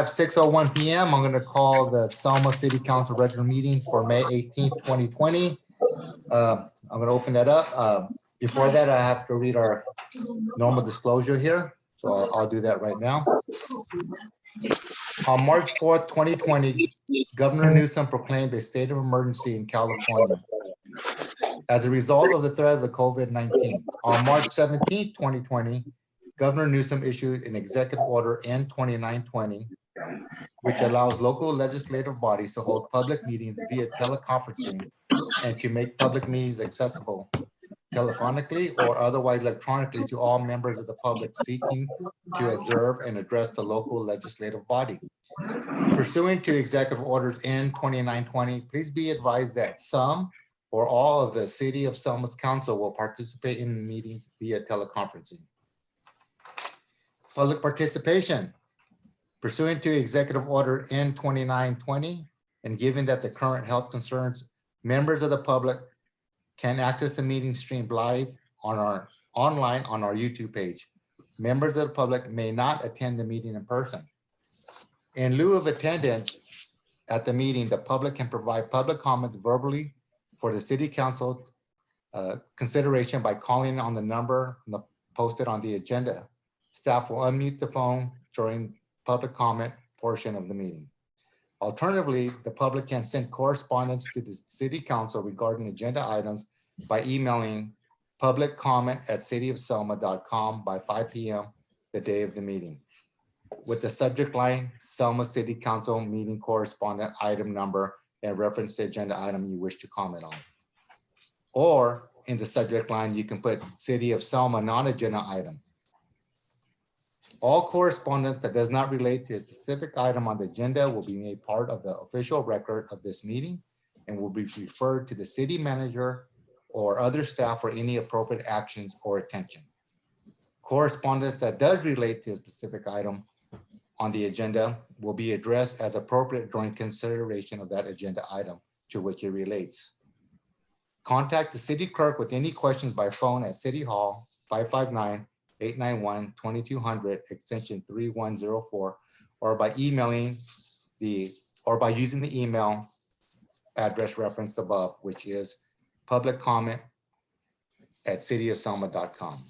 At 6:01 p.m., I'm going to call the Selma City Council regular meeting for May 18th, 2020. I'm going to open that up. Before that, I have to read our normal disclosure here. So I'll do that right now. On March 4th, 2020, Governor Newsom proclaimed a state of emergency in California as a result of the threat of the COVID-19. On March 17th, 2020, Governor Newsom issued an executive order N-2920, which allows local legislative bodies to hold public meetings via teleconferencing and to make public meetings accessible telephonically or otherwise electronically to all members of the public seeking to observe and address the local legislative body. Pursuant to Executive Orders N-2920, please be advised that some or all of the City of Selma's council will participate in meetings via teleconferencing. Public participation. Pursuant to Executive Order N-2920, and given that the current health concerns, members of the public can access the meeting streamed live online on our YouTube page. Members of the public may not attend the meeting in person. In lieu of attendance at the meeting, the public can provide public comment verbally for the City Council consideration by calling on the number posted on the agenda. Staff will unmute the phone during public comment portion of the meeting. Alternatively, the public can send correspondence to the City Council regarding agenda items by emailing publiccomment@cityofselma.com by 5 p.m. the day of the meeting, with the subject line, Selma City Council meeting correspondent item number, and reference the agenda item you wish to comment on. Or in the subject line, you can put City of Selma non-agenda item. All correspondence that does not relate to a specific item on the agenda will be made part of the official record of this meeting and will be referred to the city manager or other staff for any appropriate actions or attention. Correspondence that does relate to a specific item on the agenda will be addressed as appropriate during consideration of that agenda item to which it relates. Contact the city clerk with any questions by phone at City Hall 559-891-2200 extension 3104, or by emailing by using the email address referenced above, which is publiccomment@cityofselma.com.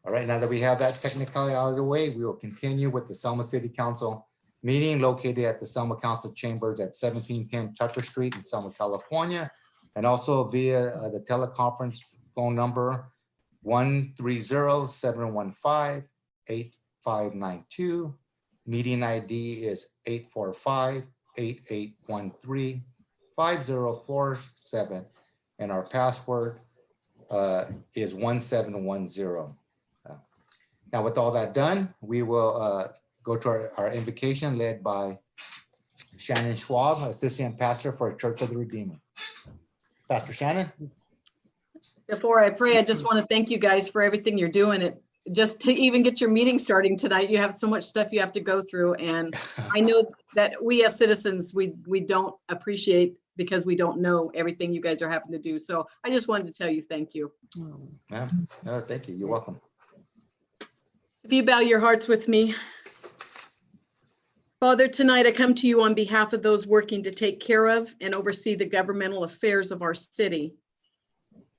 All right, now that we have that technically out of the way, we will continue with the Selma City Council meeting located at the Selma Council Chambers at 1710 Tucker Street in Selma, California, and also via the teleconference phone number 130-715-8592. Meeting ID is 845-8813-5047, and our password is 1710. Now, with all that done, we will go to our invocation led by Shannon Schwab, Assistant Pastor for Church of the Redeemer. Pastor Shannon. Before I pray, I just want to thank you guys for everything you're doing. Just to even get your meeting starting tonight, you have so much stuff you have to go through. And I know that we as citizens, we don't appreciate because we don't know everything you guys are having to do. So I just wanted to tell you thank you. Yeah, no, thank you. You're welcome. If you bow your hearts with me. Father, tonight I come to you on behalf of those working to take care of and oversee the governmental affairs of our city.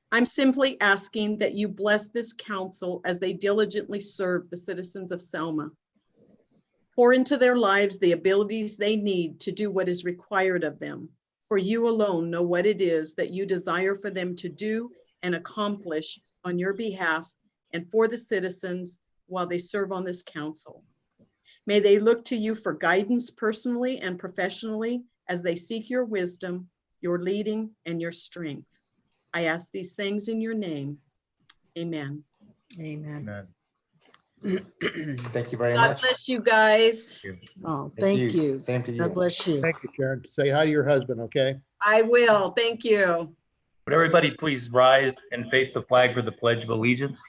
I'm simply asking that you bless this council as they diligently serve the citizens of Selma. Pour into their lives the abilities they need to do what is required of them, for you alone know what it is that you desire for them to do and accomplish on your behalf and for the citizens while they serve on this council. May they look to you for guidance personally and professionally as they seek your wisdom, your leading, and your strength. I ask these things in your name. Amen. Amen. Thank you very God much. bless you guys. Oh, thank you. Same to you. God bless you. Thank you, Sharon. Say hi to your husband, okay? I will. Thank you. Would everybody please rise and face the flag for the Pledge of Allegiance?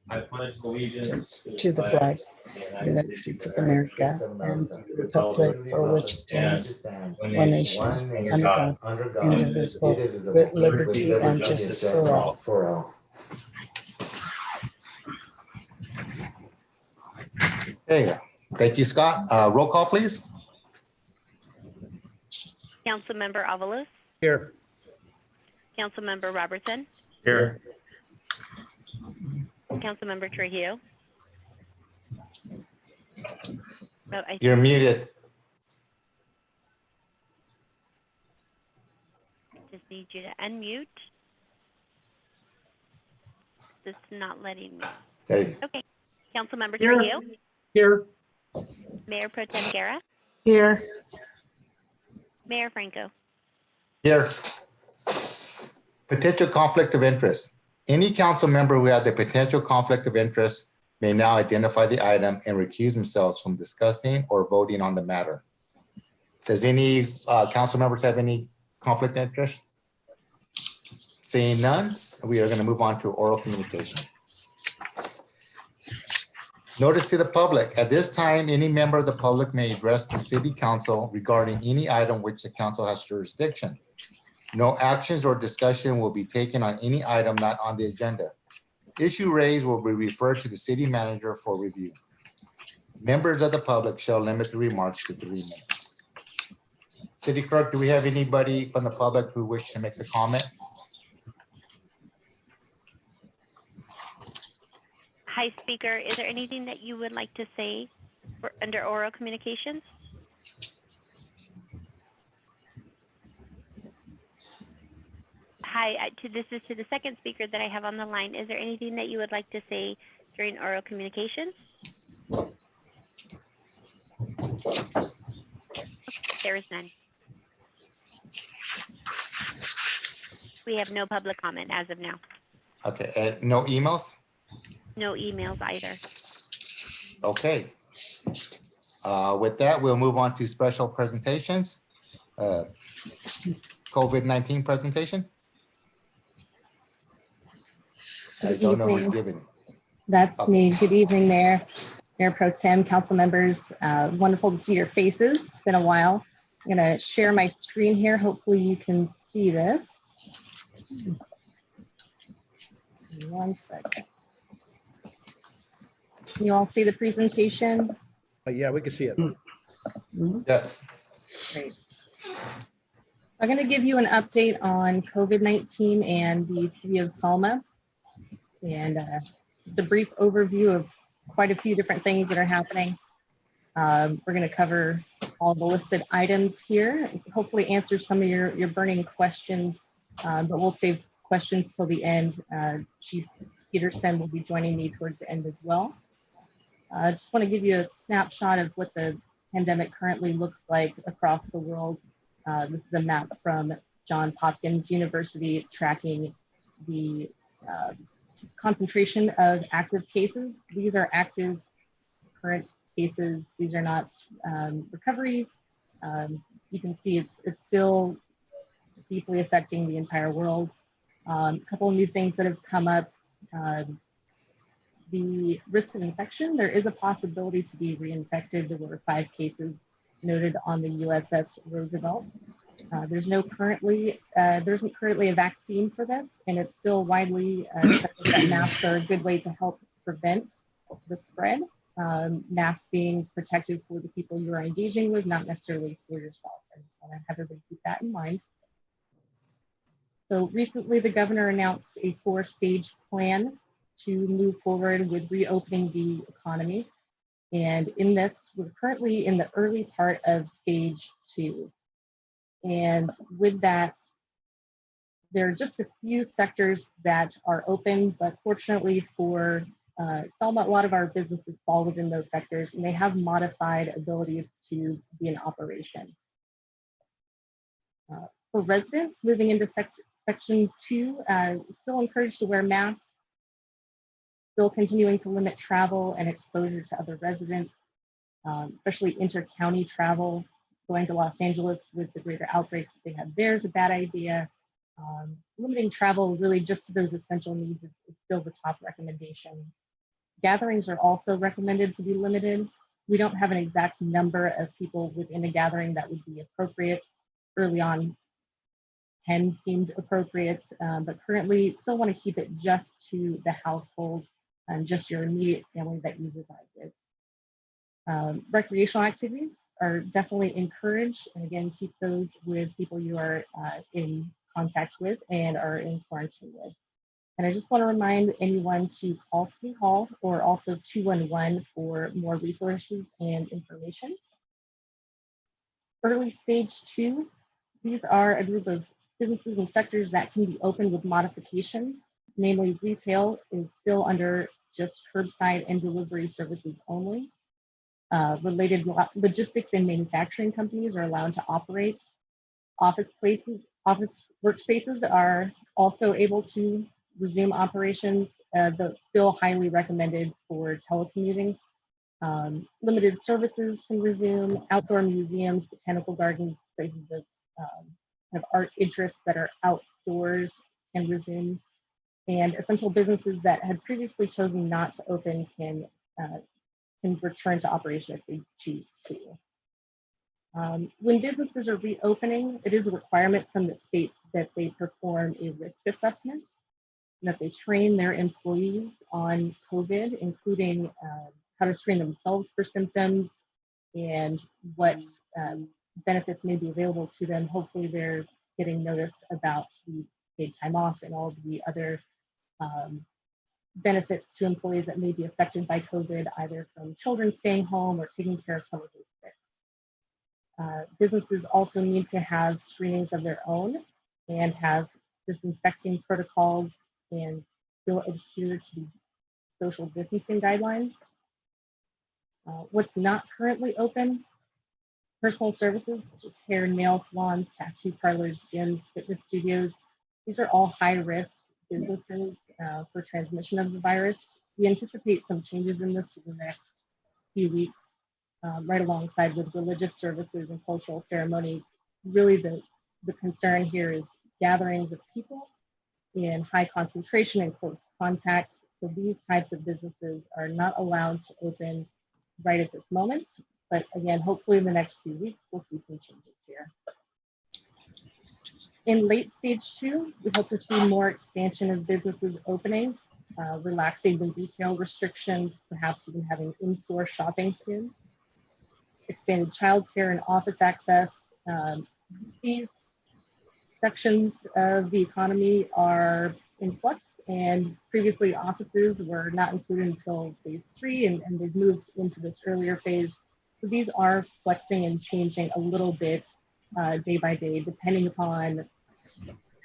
I pledge allegiance To the flag of the United States of America and to the republic for which it stands, one nation, under God, indivisible, with liberty and justice for all. There you go. Thank you, Scott. Roll call, please. Councilmember Avalos, Here. Councilmember Robertson, Here. Councilmember Trujillo. Oh, I You're muted. just need you to unmute. It's not letting me. There you go. Okay. Councilmember Here. Trujillo, Here. Mayor Pro Tem Guerra, Here. Mayor Franco. Here. Potential conflict of interest. Any council member who has a potential conflict of interest may now identify the item and recuse themselves from discussing or voting on the matter. Does any council members have any conflict of interest? Seeing none, we are going to move on to oral communication. Notice to the public, at this time, any member of the public may address the city council regarding any item which the council has jurisdiction. No actions or discussion will be taken on any item not on the agenda. Issue raised will be referred to the city manager for review. Members of the public shall limit the remarks to 3 minutes. City clerk, do we have anybody from the public who wishes to make a comment? Hi, Speaker. Is there anything that you would like to say under oral communications? Hi, this is to the second speaker that I have on the line. Is there anything that you would like to say during oral communications? There is none. We have no public comment as of now. Okay, and no emails? No emails either. Okay. With that, we'll move on to special presentations. COVID-19 presentation. I don't know who's giving it. That's Okay. me. Good evening, Mayor, Mayor Pro Tem, council members. Wonderful to see your faces. It's been a while. I'm going to share my screen here. Hopefully you can see this. One second. Can you all see the presentation? Yeah, we can see it. Yes. Great. I'm going to give you an update on COVID-19 and the City of Selma, and just a brief overview of quite a few different things that are happening. We're going to cover all the listed items here, hopefully answer some of your burning questions, but we'll save questions till the end. Chief Peterson will be joining me towards the end as well. I just want to give you a snapshot of what the pandemic currently looks like across the world. This is a map from Johns Hopkins University tracking the concentration of active cases. These are active current cases. These are not recoveries. You can see it's still deeply affecting the entire world. A couple of new things that have come up. The risk of infection, there is a possibility to be reinfected. There were 5 cases noted on the USS Roosevelt. There isn't currently a vaccine for this, and it's still widely accepted that masks are a good way to help prevent the spread. Masks being protective for the people you are engaging with, not necessarily for yourself. I just want to have everybody keep that in mind. So recently, the governor announced a 4-stage plan to move forward with reopening the economy. And in this, we're currently in the early part of stage 2. And with that, there are just a few sectors that are open, but fortunately for Selma, a lot of our businesses fall within those sectors, and they have modified abilities to be in operation. For residents moving into section 2, still encouraged to wear masks, still continuing to limit travel and exposure to other residents, especially inter-county travel. Going to Los Angeles with the greater outbreaks that they have there is a bad idea. Limiting travel really just to those essential needs is still the top recommendation. Gatherings are also recommended to be limited. We don't have an exact number of people within a gathering that would be appropriate. Early on, 10 seemed appropriate, but currently still want to keep it just to the household and just your immediate family that you reside with. Recreational activities are definitely encouraged. And again, keep those with people you are in contact with and are in quarantine with. And I just want to remind anyone to call City Hall or also 211 for more resources and information. Early stage 2, these are a group of businesses and sectors that can be opened with modifications. Namely, retail is still under just curbside and delivery services only. Related logistics and manufacturing companies are allowed to operate. Office workspaces are also able to resume operations, though still highly recommended for telecommuting. Limited services can resume. Outdoor museums, botanical gardens, places of art interests that are outdoors can resume. And essential businesses that had previously chosen not to open can return to operation if they choose to. When businesses are reopening, it is a requirement from the state that they perform a risk assessment, and that they train their employees on COVID, including how to screen themselves for symptoms and what benefits may be available to them. Hopefully they're getting notice about the paid time off and all the other benefits to employees that may be affected by COVID, either from children staying home or taking care of someone who's sick. Businesses also need to have screenings of their own and have disinfecting protocols and still adhere to the social distancing guidelines. What's not currently open: personal services such as hair, nail salons, tattoo parlors, gyms, fitness studios. These are all high-risk businesses for transmission of the virus. We anticipate some changes in this for the next few weeks, right alongside with religious services and cultural ceremonies. Really the concern here is gatherings of people in high concentration and close contact. So these types of businesses are not allowed to open right at this moment. But again, hopefully in the next few weeks, we'll see some changes here. In late stage 2, we hope to see more expansion of businesses opening, relaxing the retail restrictions, perhaps even having in-store shopping soon. Expanded childcare and office access. These sections of the economy are in flux, and previously offices were not included until phase 3, and they've moved into this earlier phase. So these are flexing and changing a little bit day by day, depending upon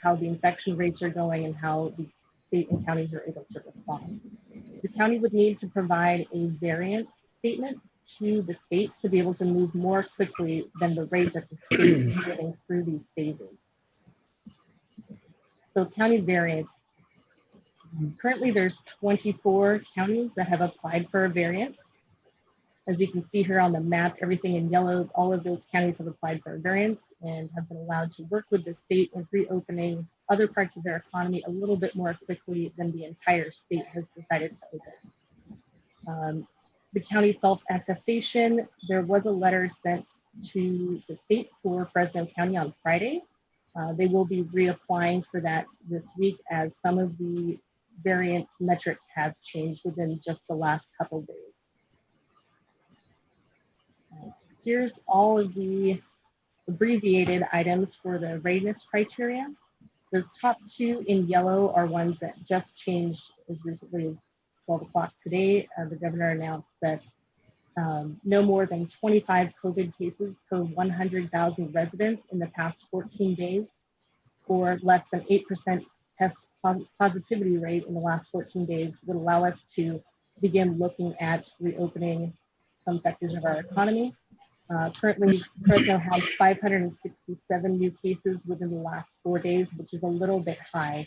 how the infection rates are going and how the state and counties are able to respond. The county would need to provide a variant statement to the state to be able to move more quickly than the rate that the state is getting through these phases. So county variants. Currently, there's 24 counties that have applied for a variant. As you can see here on the map, everything in yellow, all of those counties have applied for a variant and have been allowed to work with the state in reopening other parts of their economy a little bit more quickly than the entire state has decided to open. The county self-attestation, there was a letter sent to the state for Fresno County on Friday. They will be reapplying for that this week, as some of the variant metrics have changed within just the last couple days. Here's all of the abbreviated items for the readiness criteria. Those top 2 in yellow are ones that just changed as recently as 12 o'clock today. The governor announced that no more than 25 COVID cases per 100,000 residents in the past 14 days, or less than 8% test positivity rate in the last 14 days would allow us to begin looking at reopening some sectors of our economy. Currently, Fresno has 567 new cases within the last 4 days, which is a little bit high.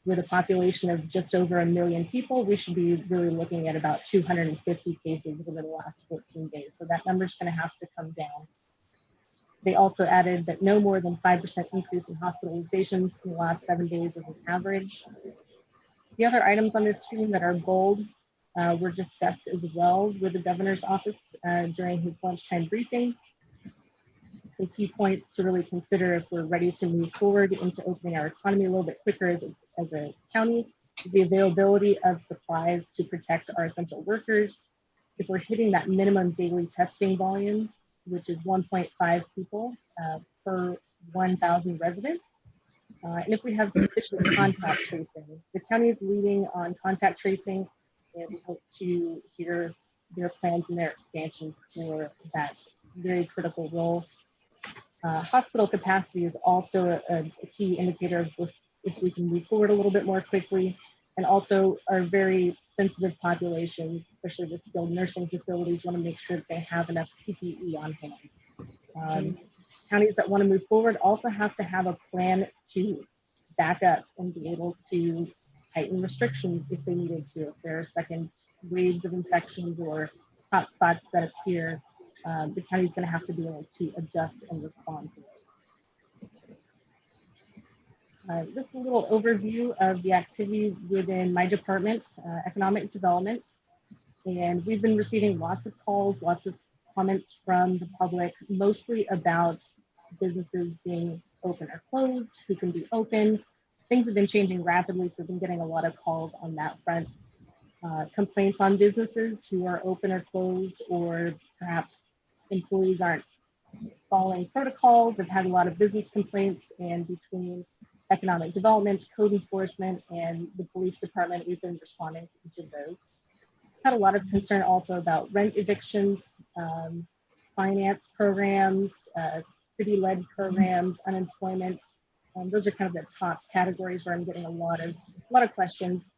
With a population of just over 1 million people, we should be really looking at about 250 cases within the last 14 days. So that number is going to have to come down. They also added that no more than 5% increase in hospitalizations in the last 7 days is an average. The other items on this screen that are bold were discussed as well with the governor's office during his lunchtime briefing. The key points to really consider if we're ready to move forward into opening our economy a little bit quicker as a county: the availability of supplies to protect our essential workers, if we're hitting that minimum daily testing volume, which is 1.5 people per 1,000 residents, and if we have sufficient contact tracing, the county is leading on contact tracing, and we hope to hear their plans and their expansion for that very critical role. Hospital capacity is also a key indicator of if we can move forward a little bit more quickly, and also our very sensitive populations, especially the skilled nursing facilities, want to make sure that they have enough PPE on hand. Counties that want to move forward also have to have a plan to back up and be able to tighten restrictions if they needed to. If there are second waves of infections or hotspots that appear, the county is going to have to be able to adjust and respond to it. Just a little overview of the activity within my department, economic development. And we've been receiving lots of calls, lots of comments from the public, mostly about businesses being open or closed, who can be open. Things have been changing rapidly, so we've been getting a lot of calls on that front. Complaints on businesses who are open or closed, or perhaps employees aren't following protocols. They've had a lot of business complaints, and between economic development, code enforcement, and the police department, we've been responding to each of those. Had a lot of concern also about rent evictions, finance programs, city-led programs, unemployment. Those are kind of the top categories where I'm getting a lot of questions.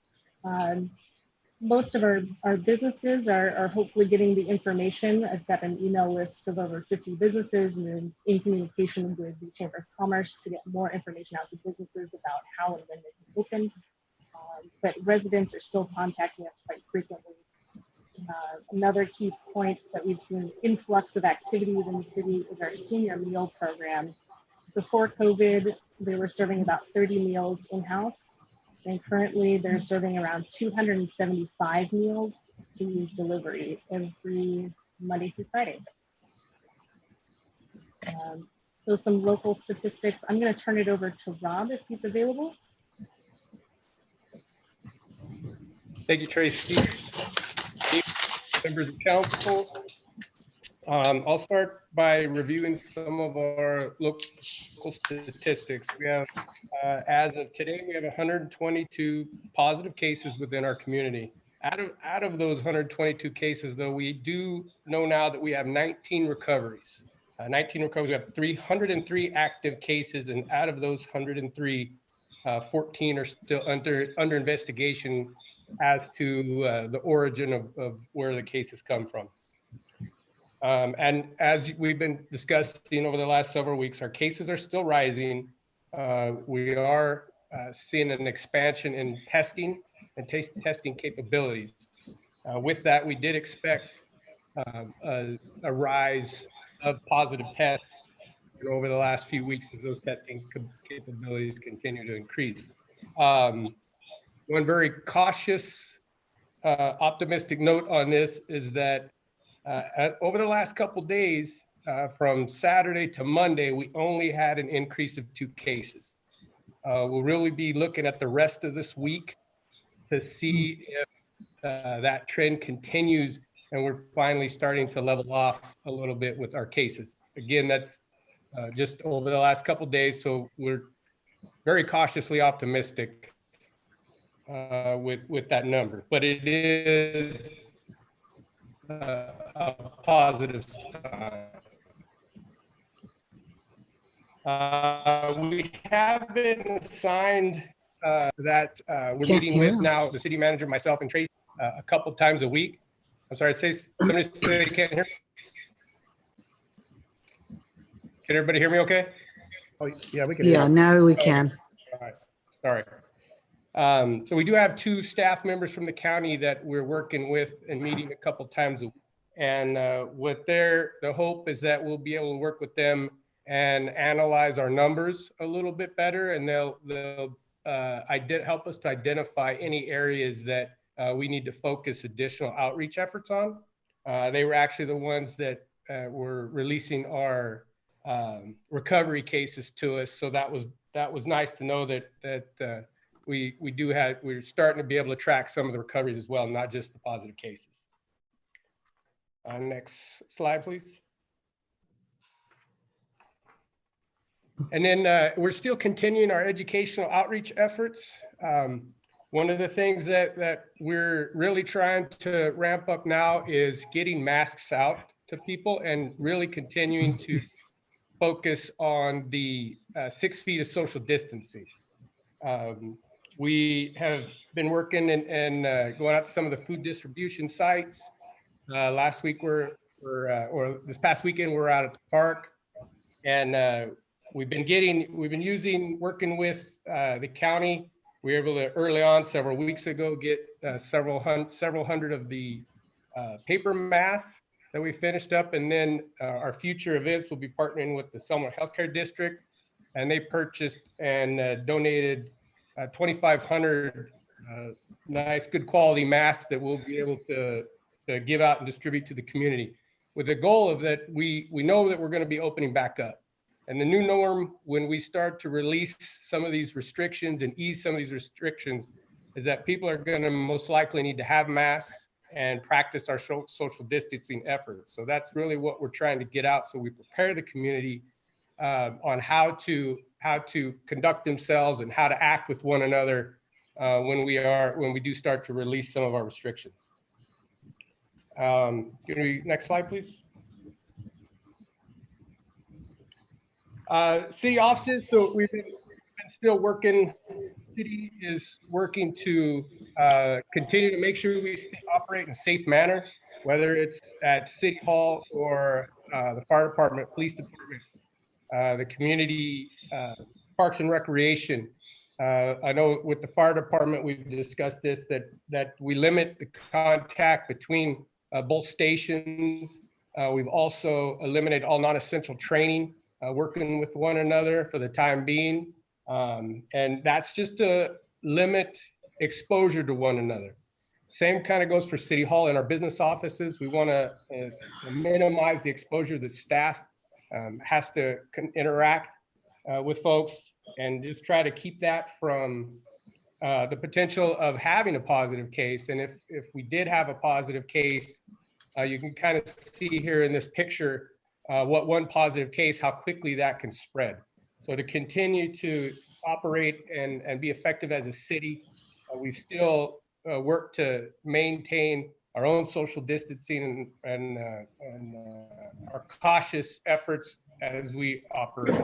Most of our businesses are hopefully getting the information. I've got an email list of over 50 businesses, and then in communication with the Chamber of Commerce to get more information out to businesses about how and when they can open. But residents are still contacting us quite frequently. Another key point that we've seen an influx of activity within the city is our senior meal program. Before COVID, they were serving about 30 meals in-house, and currently they're serving around 275 meals to delivery every Monday through Friday. So some local statistics. I'm going to turn it over to Rob if he's available. Thank you, Tracy. Members of council, I'll start by reviewing some of our local statistics. We have, as of today, we have 122 positive cases within our community. Out of those 122 cases, though, we do know now that we have 19 recoveries. 19 recoveries. We have 303 active cases, and out of those 103, 14 are still under investigation as to the origin of where the cases come from. And as we've been discussing over the last several weeks, our cases are still rising. We are seeing an expansion in testing and testing capabilities. With that, we did expect a rise of positive tests over the last few weeks as those testing capabilities continue to increase. One very cautious, optimistic note on this is that over the last couple days, from Saturday to Monday, we only had an increase of 2 cases. We'll really be looking at the rest of this week to see if that trend continues and we're finally starting to level off a little bit with our cases. Again, that's just over the last couple days, so we're very cautiously optimistic with that number, but it is a positive sign. We have been assigned that we're meeting with now, the city manager, myself, and Tracy a couple times a week. I'm sorry, somebody say they can't hear me? Can everybody hear me okay? Oh, yeah, we can. Yeah, now we can. All right. So we do have 2 staff members from the county that we're working with and meeting a couple times a week. And the hope is that we'll be able to work with them and analyze our numbers a little bit better, and they'll help us to identify any areas that we need to focus additional outreach efforts on. They were actually the ones that were releasing our recovery cases to us, so that was nice to know that we're starting to be able to track some of the recoveries as well, not just the positive cases. Next slide, please. And then we're still continuing our educational outreach efforts. One of the things that we're really trying to ramp up now is getting masks out to people and really continuing to focus on the 6 feet of social distancing. We have been working and going out to some of the food distribution sites. Last week or this past weekend, we're out at the park, and we've been working with the county. We were able to early on several weeks ago get several hundred of the paper masks that we finished up, and then our future events will be partnering with the Selma Healthcare District, and they purchased and donated 2,500 nice, good quality masks that we'll be able to give out and distribute to the community, with the goal of that we know that we're going to be opening back up. And the new norm, when we start to release some of these restrictions and ease some of these restrictions, is that people are going to most likely need to have masks and practice our social distancing efforts. So that's really what we're trying to get out. So we prepare the community on how to conduct themselves and how to act with one another when we do start to release some of our restrictions. Next slide, please. City offices. So we've been still working. City is working to continue to make sure we operate in a safe manner, whether it's at City Hall or the fire department, police department, the community, parks and recreation. I know with the fire department, we've discussed this, that we limit the contact between both stations. We've also eliminated all non-essential training, working with one another for the time being. And that's just to limit exposure to one another. Same kind of goes for City Hall and our business offices. We want to minimize the exposure that staff has to interact with folks, and just try to keep that from the potential of having a positive case. And if we did have a positive case, you can kind of see here in this picture what one positive case, how quickly that can spread. So to continue to operate and be effective as a city, we still work to maintain our own social distancing and our cautious efforts as we operate.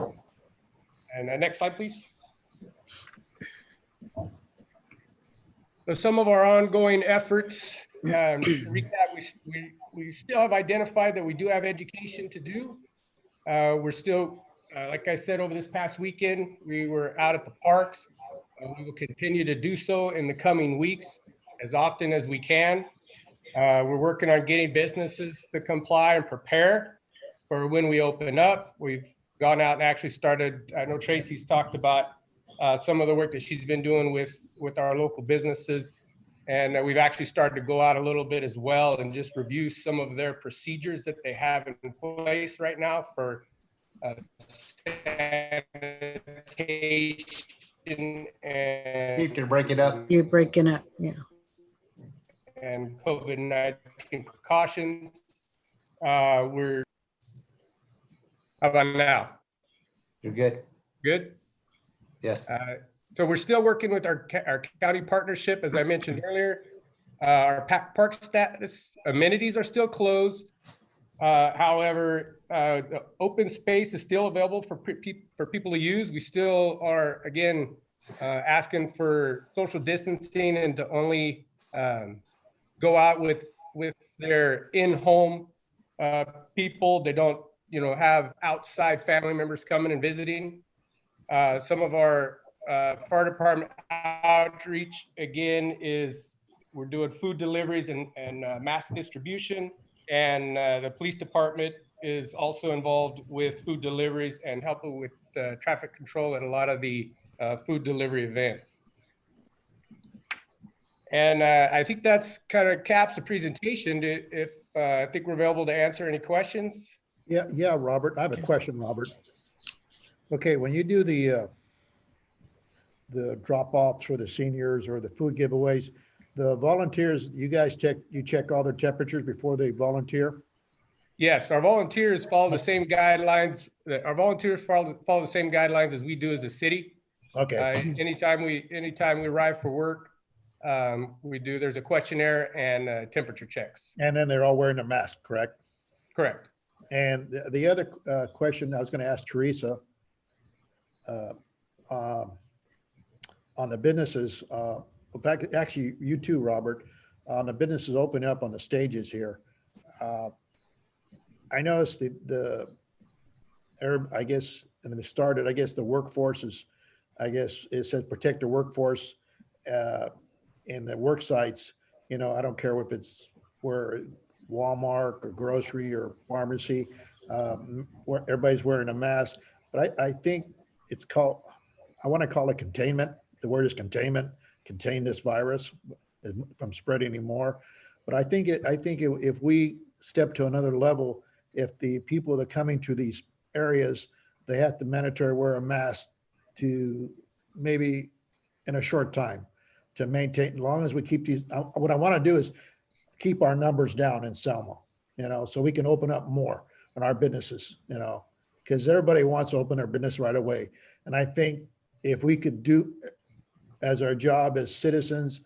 And next slide, please. So some of our ongoing efforts, recap, we still have identified that we do have education to do. We're still, like I said, over this past weekend, we were out at the parks. We will continue to do so in the coming weeks as often as we can. We're working on getting businesses to comply and prepare for when we open up. We've gone out and actually started, I know Tracy's talked about some of the work that she's been doing with our local businesses. And we've actually started to go out a little bit as well and just review some of their procedures that they have in place right now for sanitation and Steve, can break it up. You're breaking up, yeah. And COVID-19 precautions. How about now? You're good. Good? Yes. So we're still working with our county partnership, as I mentioned earlier. Our park status amenities are still closed. However, the open space is still available for people to use. We still are, again, asking for social distancing and to only go out with their in-home people. They don't, have outside family members coming and visiting. Some of our fire department outreach, again, is we're doing food deliveries and mass distribution. And the police department is also involved with food deliveries and helping with traffic control at a lot of the food delivery events. And I think that's kind of caps the presentation. I think we're available to answer any questions. Yeah, Robert, I have a question, Robert. Okay, when you do the drop-offs for the seniors or the food giveaways, the volunteers, you guys check all their temperatures before they volunteer? Yes, our volunteers follow the same guidelines. Our volunteers follow the same guidelines as we do as a city. Okay, Anytime we arrive for work, there's a questionnaire and temperature checks. and then they're all wearing a mask, correct? Correct. And the other question I was going to ask Teresa on the businesses, in fact, actually you too, Robert, on the businesses opening up on the stages here. I noticed I guess, and they started, I guess the workforce is, I guess it says protect the workforce in the work sites. You know, I don't care if it's where Walmart or grocery or pharmacy, where everybody's wearing a mask. But I think it's called, I want to call it containment. The word is containment, contain this virus from spreading anymore. But I think if we step to another level, if the people that are coming to these areas, they have to mandatory wear a mask to maybe in a short time to maintain, as long as we keep these, what I want to do is keep our numbers down in Selma, you know, so we can open up more in our businesses, you know, because everybody wants to open their business right away. And I think if we could do as our job as citizens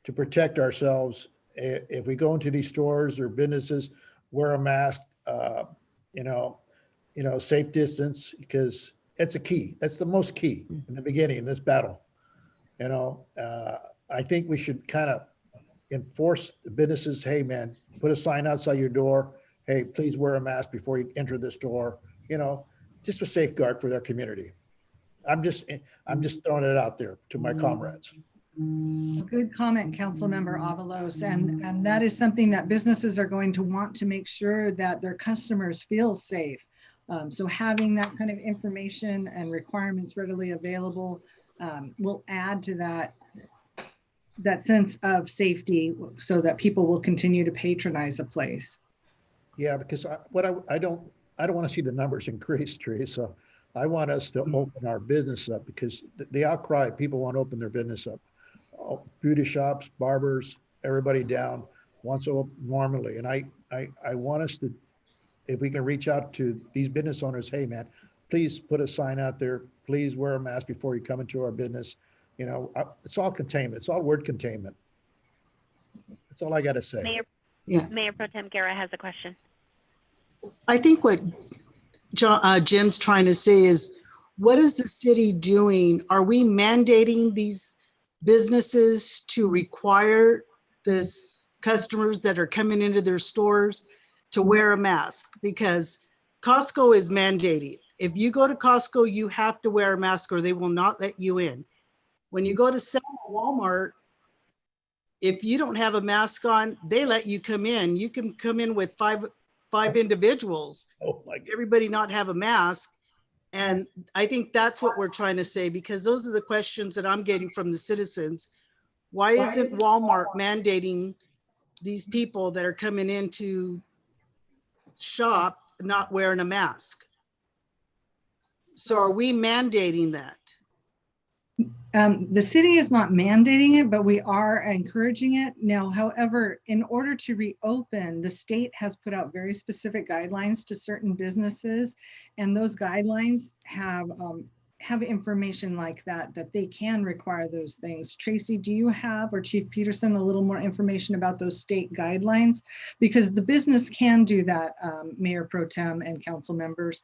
to protect ourselves, if we go into these stores or businesses, wear a mask, you know, safe distance, because it's a key. That's the most key in the beginning of this battle. You know, I think we should kind of enforce the businesses. Hey, man, put a sign outside your door. Hey, please wear a mask before you enter the store. You know, just a safeguard for their community. I'm just throwing it out there to my comrades. Good comment, Councilmember Avalos, and that is something that businesses are going to want to make sure that their customers feel safe. So having that kind of information and requirements readily available will add to that sense of safety, so that people will continue to patronize a place. Yeah, because I don't want to see the numbers increase, Teresa. I want us to open our business up, because the outcry, people want to open their business up. Beauty shops, barbers, everybody down wants to open normally. And I want us to, if we can reach out to these business owners, hey man, please put a sign out there. Please wear a mask before you come into our business. You know, it's all containment. It's all word containment. That's all I got to say. Mayor Pro Tem Guerra has a question. I think what Jim's trying to say is, what is the city doing? Are we mandating these businesses to require this customers that are coming into their stores to wear a mask? Because Costco is mandating. If you go to Costco, you have to wear a mask or they will not let you in. When you go to Selma, Walmart, if you don't have a mask on, they let you come in. You can come in with five individuals. Oh my God. Everybody not have a mask. And I think that's what we're trying to say, because those are the questions that I'm getting from the citizens. Why isn't Walmart mandating these people that are coming in to shop not wearing a mask? So are we mandating that? The city is not mandating it, but we are encouraging it. Now, however, in order to reopen, the state has put out very specific guidelines to certain businesses, and those guidelines have information like that they can require those things. Tracy, do you have, or Chief Peterson, a little more information about those state guidelines? Because the business can do that, Mayor Pro Tem and council members.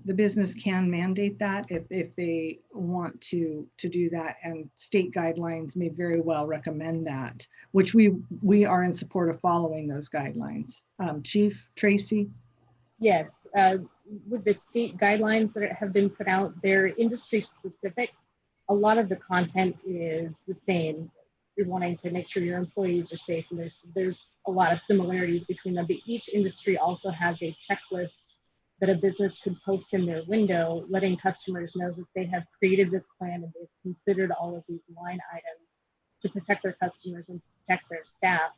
The business can mandate that if they want to do that, and state guidelines may very well recommend that, which we are in support of following those guidelines. Chief Tracy? Yes, with the state guidelines that have been put out, they're industry specific. A lot of the content is the same. You're wanting to make sure your employees are safe, and there's a lot of similarities between them, but each industry also has a checklist that a business could post in their window, letting customers know that they have created this plan and they've considered all of these line items to protect their customers and protect their staff.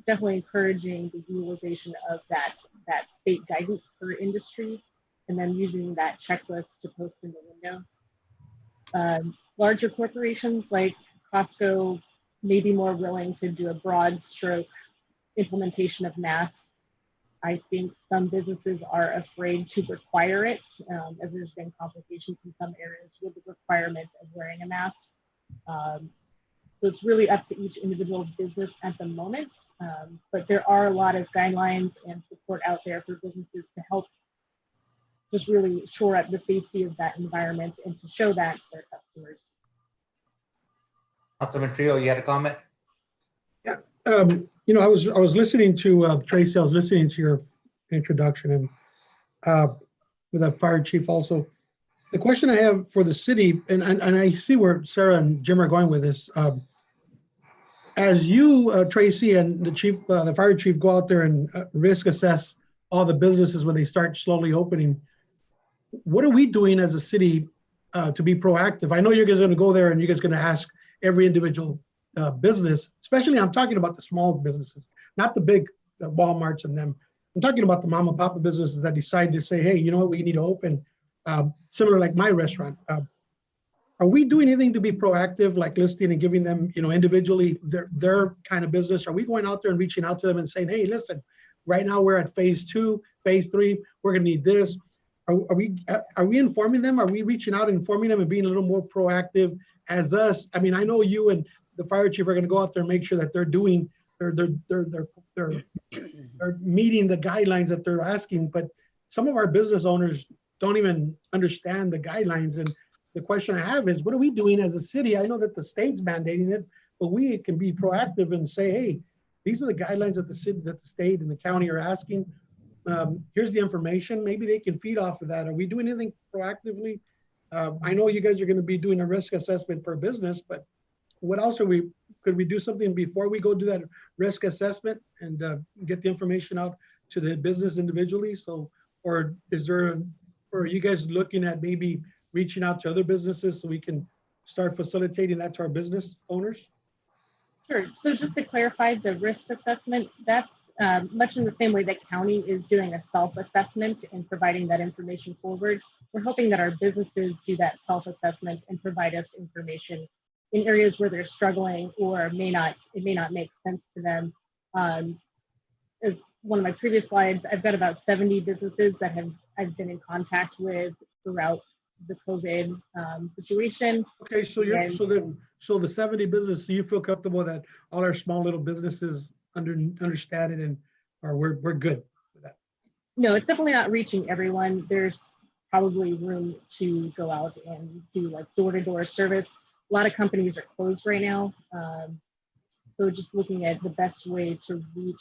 Definitely encouraging the utilization of that state guidance per industry, and then using that checklist to post in the window. Larger corporations like Costco may be more willing to do a broad stroke implementation of masks. I think some businesses are afraid to require it, as there's been complications in some areas with the requirement of wearing a mask. So it's really up to each individual business at the moment. But there are a lot of guidelines and support out there for businesses to help just really shore up the safety of that environment and to show that to their customers. Councilman Trio, you had a comment? You know, I was listening to Tracy, I was listening to your introduction and with that fire chief also. The question I have for the city, and I see where Sarah and Jim are going with this. As you, Tracy, and the chief, the fire chief go out there and risk assess all the businesses when they start slowly opening, what are we doing as a city to be proactive? I know you guys are gonna go there and you guys are gonna ask every individual business, especially I'm talking about the small businesses, not the big Walmarts and them. I'm talking about the mom and pop businesses that decide to say, hey, you know what, we need to open, similar like my restaurant. Are we doing anything to be proactive, like listing and giving them, you know, individually their kind of business? Are we going out there and reaching out to them and saying, hey, listen, right now we're at phase 2, phase 3, we're gonna need this. Are we informing them? Are we reaching out and informing them and being a little more proactive as us? I mean, I know you and the fire chief are going to go out there and make sure that they're doing, they're meeting the guidelines that they're asking, but some of our business owners don't even understand the guidelines. And the question I have is, what are we doing as a city? I know that the state's mandating it, but we can be proactive and say, hey, these are the guidelines that the city, that the state and the county are asking. Here's the information. Maybe they can feed off of that. Are we doing anything proactively? I know you guys are going to be doing a risk assessment per business, but what else could we do something before we go do that risk assessment and get the information out to the business individually? So, or are you guys looking at maybe reaching out to other businesses so we can start facilitating that to our business owners? Sure. So just to clarify, the risk assessment, that's much in the same way that county is doing a self-assessment and providing that information forward. We're hoping that our businesses do that self-assessment and provide us information in areas where they're struggling or it may not make sense to them. As one of my previous slides, I've got about 70 businesses that I've been in contact with throughout the COVID situation. Okay, so so the 70 businesses, you feel comfortable that all our small little businesses understand it and we're good with that? No, it's definitely not reaching everyone. There's probably room to go out and do like door-to-door service. A lot of companies are closed right now. So just looking at the best way to reach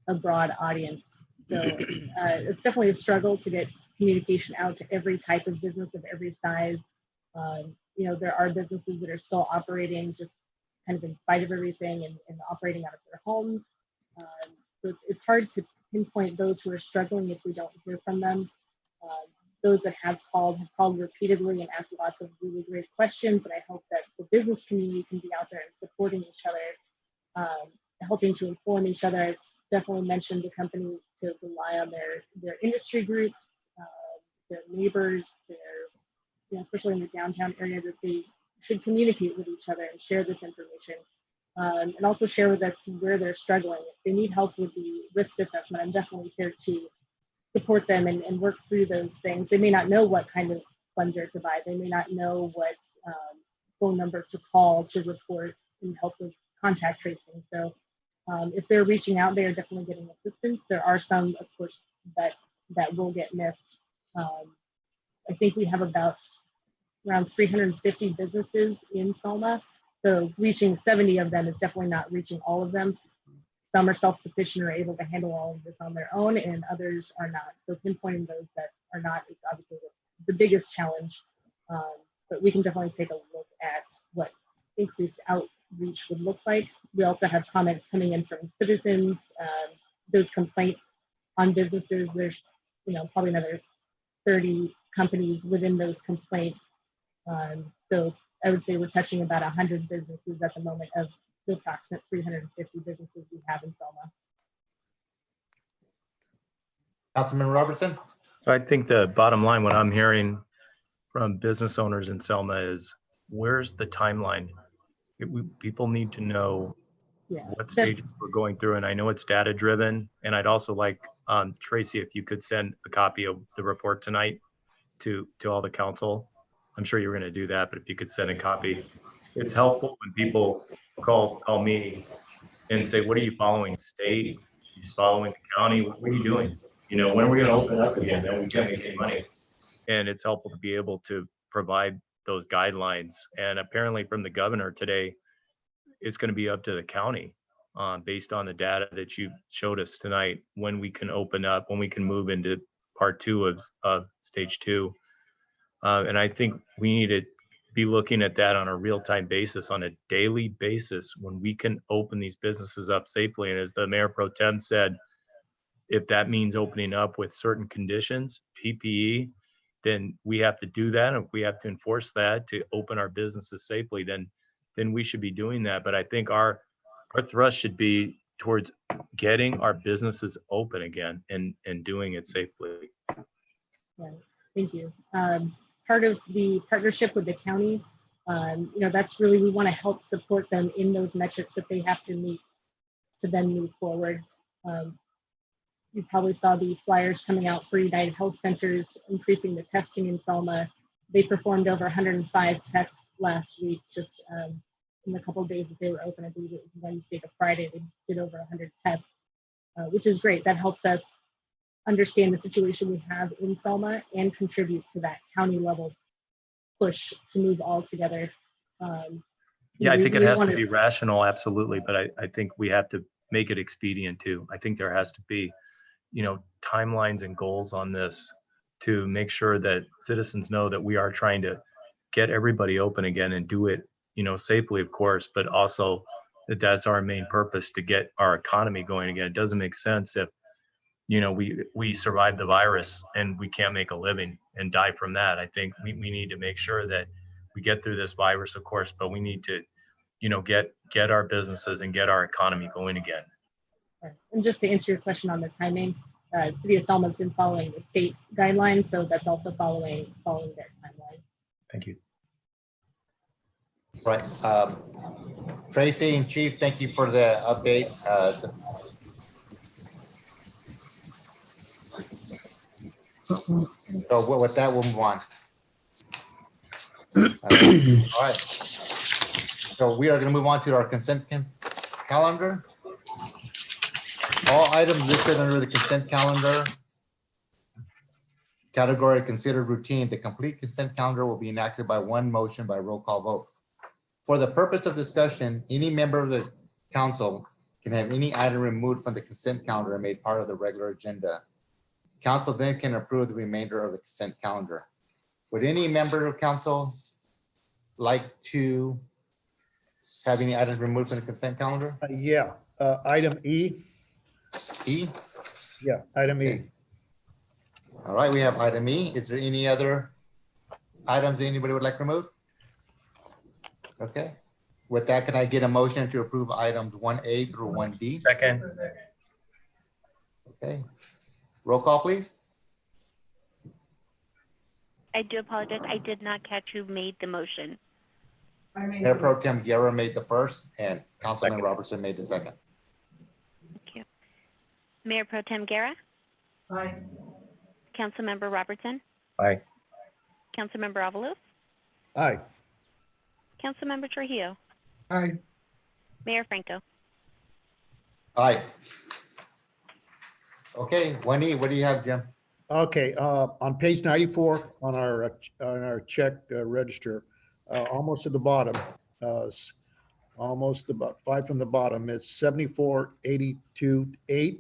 a broad audience. So it's definitely a struggle to get communication out to every type of business of every size. You know, there are businesses that are still operating just kind of in spite of everything and operating out of their homes. So it's hard to pinpoint those who are struggling if we don't hear from them. Those that have called repeatedly and asked lots of really great questions, and I hope that the business community can be out there and supporting each other, helping to inform each other. I've definitely mentioned the companies to rely on their industry groups, their neighbors, especially in the downtown area, that they should communicate with each other and share this information. And also share with us where they're struggling. If they need help with the risk assessment, I'm definitely here to support them and work through those things. They may not know what kind of plunger to buy. They may not know what phone number to call to report and help with contact tracing. So if they're reaching out, they are definitely getting assistance. There are some, of course, that will get missed. I think we have around 350 businesses in Selma. So reaching 70 of them is definitely not reaching all of them. Some are self-sufficient or able to handle all of this on their own, and others are not. So pinpointing those that are not is obviously the biggest challenge. But we can definitely take a look at what increased outreach would look like. We also have comments coming in from citizens, those complaints on businesses. There's probably another 30 companies within those complaints. So I would say we're touching about 100 businesses at the moment of the approximate 350 businesses we have in Selma. Councilman Robertson? So I think the bottom line, what I'm hearing from business owners in Selma is, where's the timeline? People need to know what stages we're going through. And I know it's data driven. And I'd also like Tracy, if you could send a copy of the report tonight to all the council. I'm sure you were going to do that, but if you could send a copy, it's helpful when people call me and say, what are you following, state? Are you following the county? What are you doing? You know, when are we going to open up again? Then we can't make any money. And it's helpful to be able to provide those guidelines. And apparently from the governor today, it's going to be up to the county based on the data that you showed us tonight, when we can open up, when we can move into part 2 of stage 2. And I think we need to be looking at that on a real-time basis, on a daily basis, when we can open these businesses up safely. And as the mayor pro tem said, if that means opening up with certain conditions, PPE, then we have to do that. And if we have to enforce that to open our businesses safely, then we should be doing that. But I think our thrust should be towards getting our businesses open again and doing it safely. Yeah, thank you. Part of the partnership with the county, that's really, we want to help support them in those metrics that they have to meet to then move forward. You probably saw the flyers coming out for United Health Centers, increasing the testing in Selma. They performed over 105 tests last week, just in the couple of days that they were open. I believe it was Wednesday to Friday, they did over 100 tests, which is great. That helps us understand the situation we have in Selma and contribute to that county level push to move all together. Yeah, I think it has to be rational, absolutely. But I think we have to make it expedient too. I think there has to be, timelines and goals on this to make sure that citizens know that we are trying to get everybody open again and do it, safely, of course, but also that that's our main purpose, to get our economy going again. It doesn't make sense if, we survive the virus and we can't make a living and die from that. I think we need to make sure that we get through this virus, of course, but we need to, get our businesses and get our economy going again. And just to answer your question on the timing, City of Selma has been following the state guidelines, so that's also following their timeline. Thank you. Right. Tracy and Chief, thank you for the update. So with that, we'll move on. All right. So we are going to move on to our consent calendar. All items listed under the consent calendar category considered routine. The complete consent calendar will be enacted by one motion by roll call vote. For the purpose of discussion, any member of the council can have any item removed from the consent calendar and made part of the regular agenda. Council then can approve the remainder of the consent calendar. Would any member of council like to have any items removed from the consent calendar? Yeah, item E. E? Yeah, item E. Okay. All right, we have item E. Is there any other items anybody would like removed? Okay. With that, can I get a motion to approve items 1A through 1D? Second. Okay. Roll call, please. I do apologize. I did not catch who made the motion. Mayor Pro Tem Guerra made the first and Councilman Robertson made the second. Thank you. Mayor Pro Tem Guerra? Aye. Councilmember Robertson? Aye. Councilmember Avalos? Aye. Councilmember Trujillo? Aye. Mayor Franco? Aye. Okay, 1E, what do you have, Jim? Okay, on page 94 on our check register, almost at the bottom, almost about 5 from the bottom, it's 7482.8.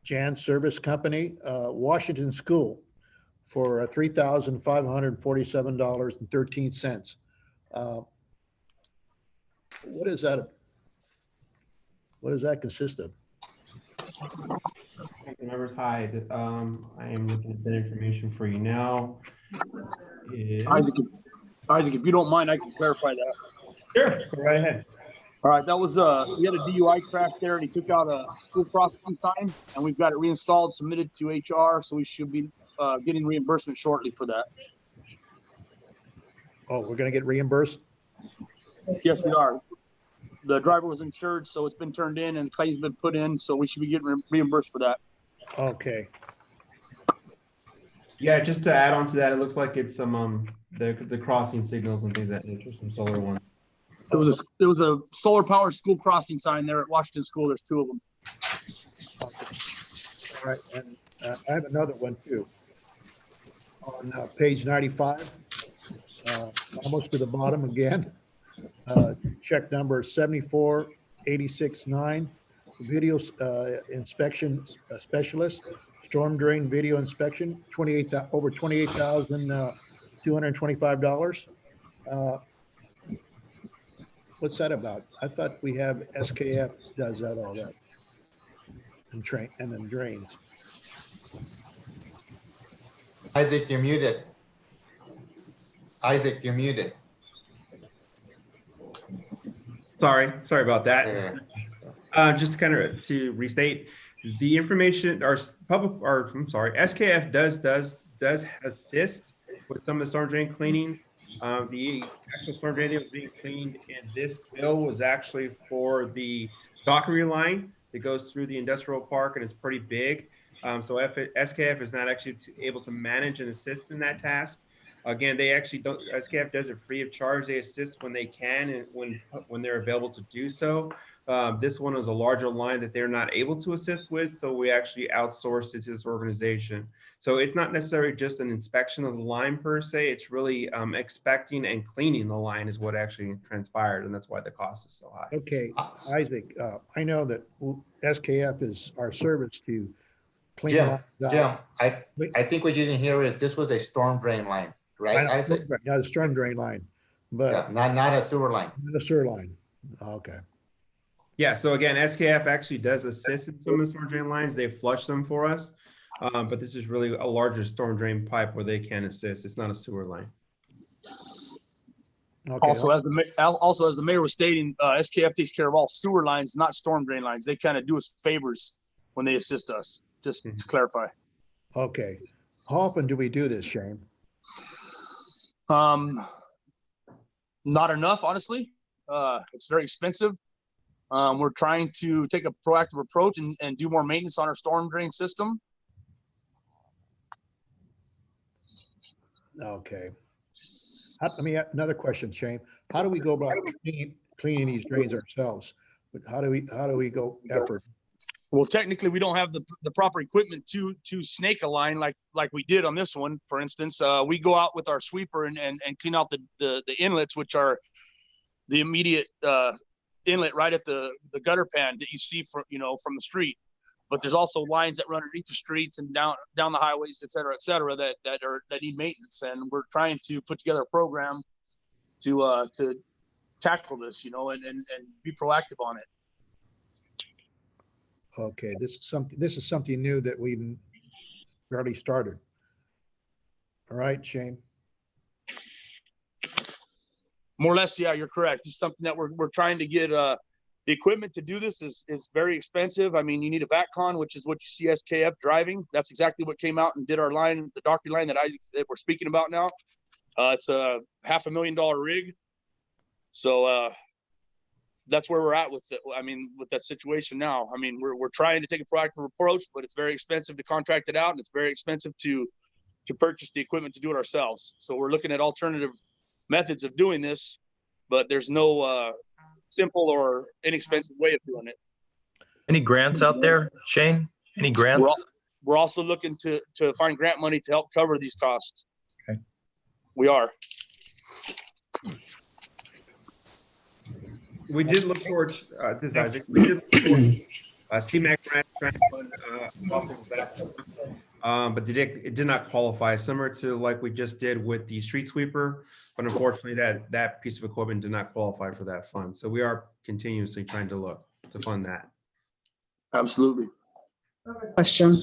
Jan Service Company, Washington School, for $3,547.13. What is that? What does that consist of? Thank you, members. Hi, I am looking at that information for you now. Isaac, if you don't mind, I can clarify that. Sure, go right ahead. All right, that was we had a DUI crash there, and he took out a school crossing sign, and we've got it reinstalled, submitted to HR, so we should be getting reimbursement shortly for that. Oh, we're going to get reimbursed? Yes, we are. the driver was insured, so it's been turned in and claims been put in, so we should be getting reimbursed for that. Okay. Yeah, just to add on to that, it looks like it's some the crossing signals and things of that nature, some solar ones. There was a solar powered school crossing sign there at Washington School. There's 2 of them. All right, and I have another one too. On page 95, almost to the bottom again, check number 74869, video inspection specialist, storm drain video inspection, over $28,225. What's that about? I thought we have SKF does that all that and then drains. Isaac, you're muted. Isaac, you're muted. Sorry about that. Just kind of to restate, the information, SKF does assist with some of the storm drain cleanings. The actual storm drain that was being cleaned in this bill was actually for the dockery line that goes through the industrial park, and it's pretty big. So SKF is not actually able to manage and assist in that task. Again, they actually don't. SKF does it free of charge. They assist when they can and when they're available to do so. This one is a larger line that they're not able to assist with, so we actually outsourced it to this organization. So it's not necessarily just an inspection of the line per se. It's really inspecting and cleaning the line is what actually transpired, and that's why the cost is so high. Okay, Isaac, I know that SKF is our service to clean Jim, out. I think what you didn't hear is this was a storm drain line, right, Isaac? Not a storm drain line, but Yeah, not a sewer line. not a sewer line. Okay. Yeah, so again, SKF actually does assist in some of the storm drain lines. They flush them for us, but this is really a larger storm drain pipe where they can assist. It's not a sewer line. Okay. Also, as the mayor was stating, SKF takes care of all sewer lines, not storm drain lines. They kind of do us favors when they assist us, just to clarify. Okay. How often do we do this, Shane? Not enough, honestly. It's very expensive. We're trying to take a proactive approach and do more maintenance on our storm drain system. Okay. Let me another question, Shane. How do we go about cleaning these drains ourselves? How do we go effort? Well, technically, we don't have the proper equipment to snake a line like we did on this one. For instance, we go out with our sweeper and clean out the inlets, which are the immediate inlet right at the gutter pan that you see from the street. But there's also lines that run underneath the streets and down the highways, et cetera, that need maintenance. And we're trying to put together a program to tackle this, and be proactive on it. Okay, this is something new that we've already started. All right, Shane. More or less, yeah, you're correct. It's something that we're trying to get. The equipment to do this is very expensive. I mean, you need a VATCon, which is what you see SKF driving. That's exactly what came out and did our line, the dockery line that we're speaking about now. It's a $500,000 rig. So that's where we're at with it. I mean, with that situation now. I mean, we're trying to take a proactive approach, but it's very expensive to contract it out, and it's very expensive to purchase the equipment to do it ourselves. So we're looking at alternative methods of doing this, but there's no simple or inexpensive way of doing it. Any grants out there, Shane? Any grants? We're also looking to find grant money to help cover these costs. Okay. We are. We did look forward, this is Isaac, we did look forward CMAQ grant fund off of that, but it did not qualify, similar to like we just did with the street sweeper, but unfortunately that piece of equipment did not qualify for that fund. So we are continuously trying to look to fund that. Absolutely. Question.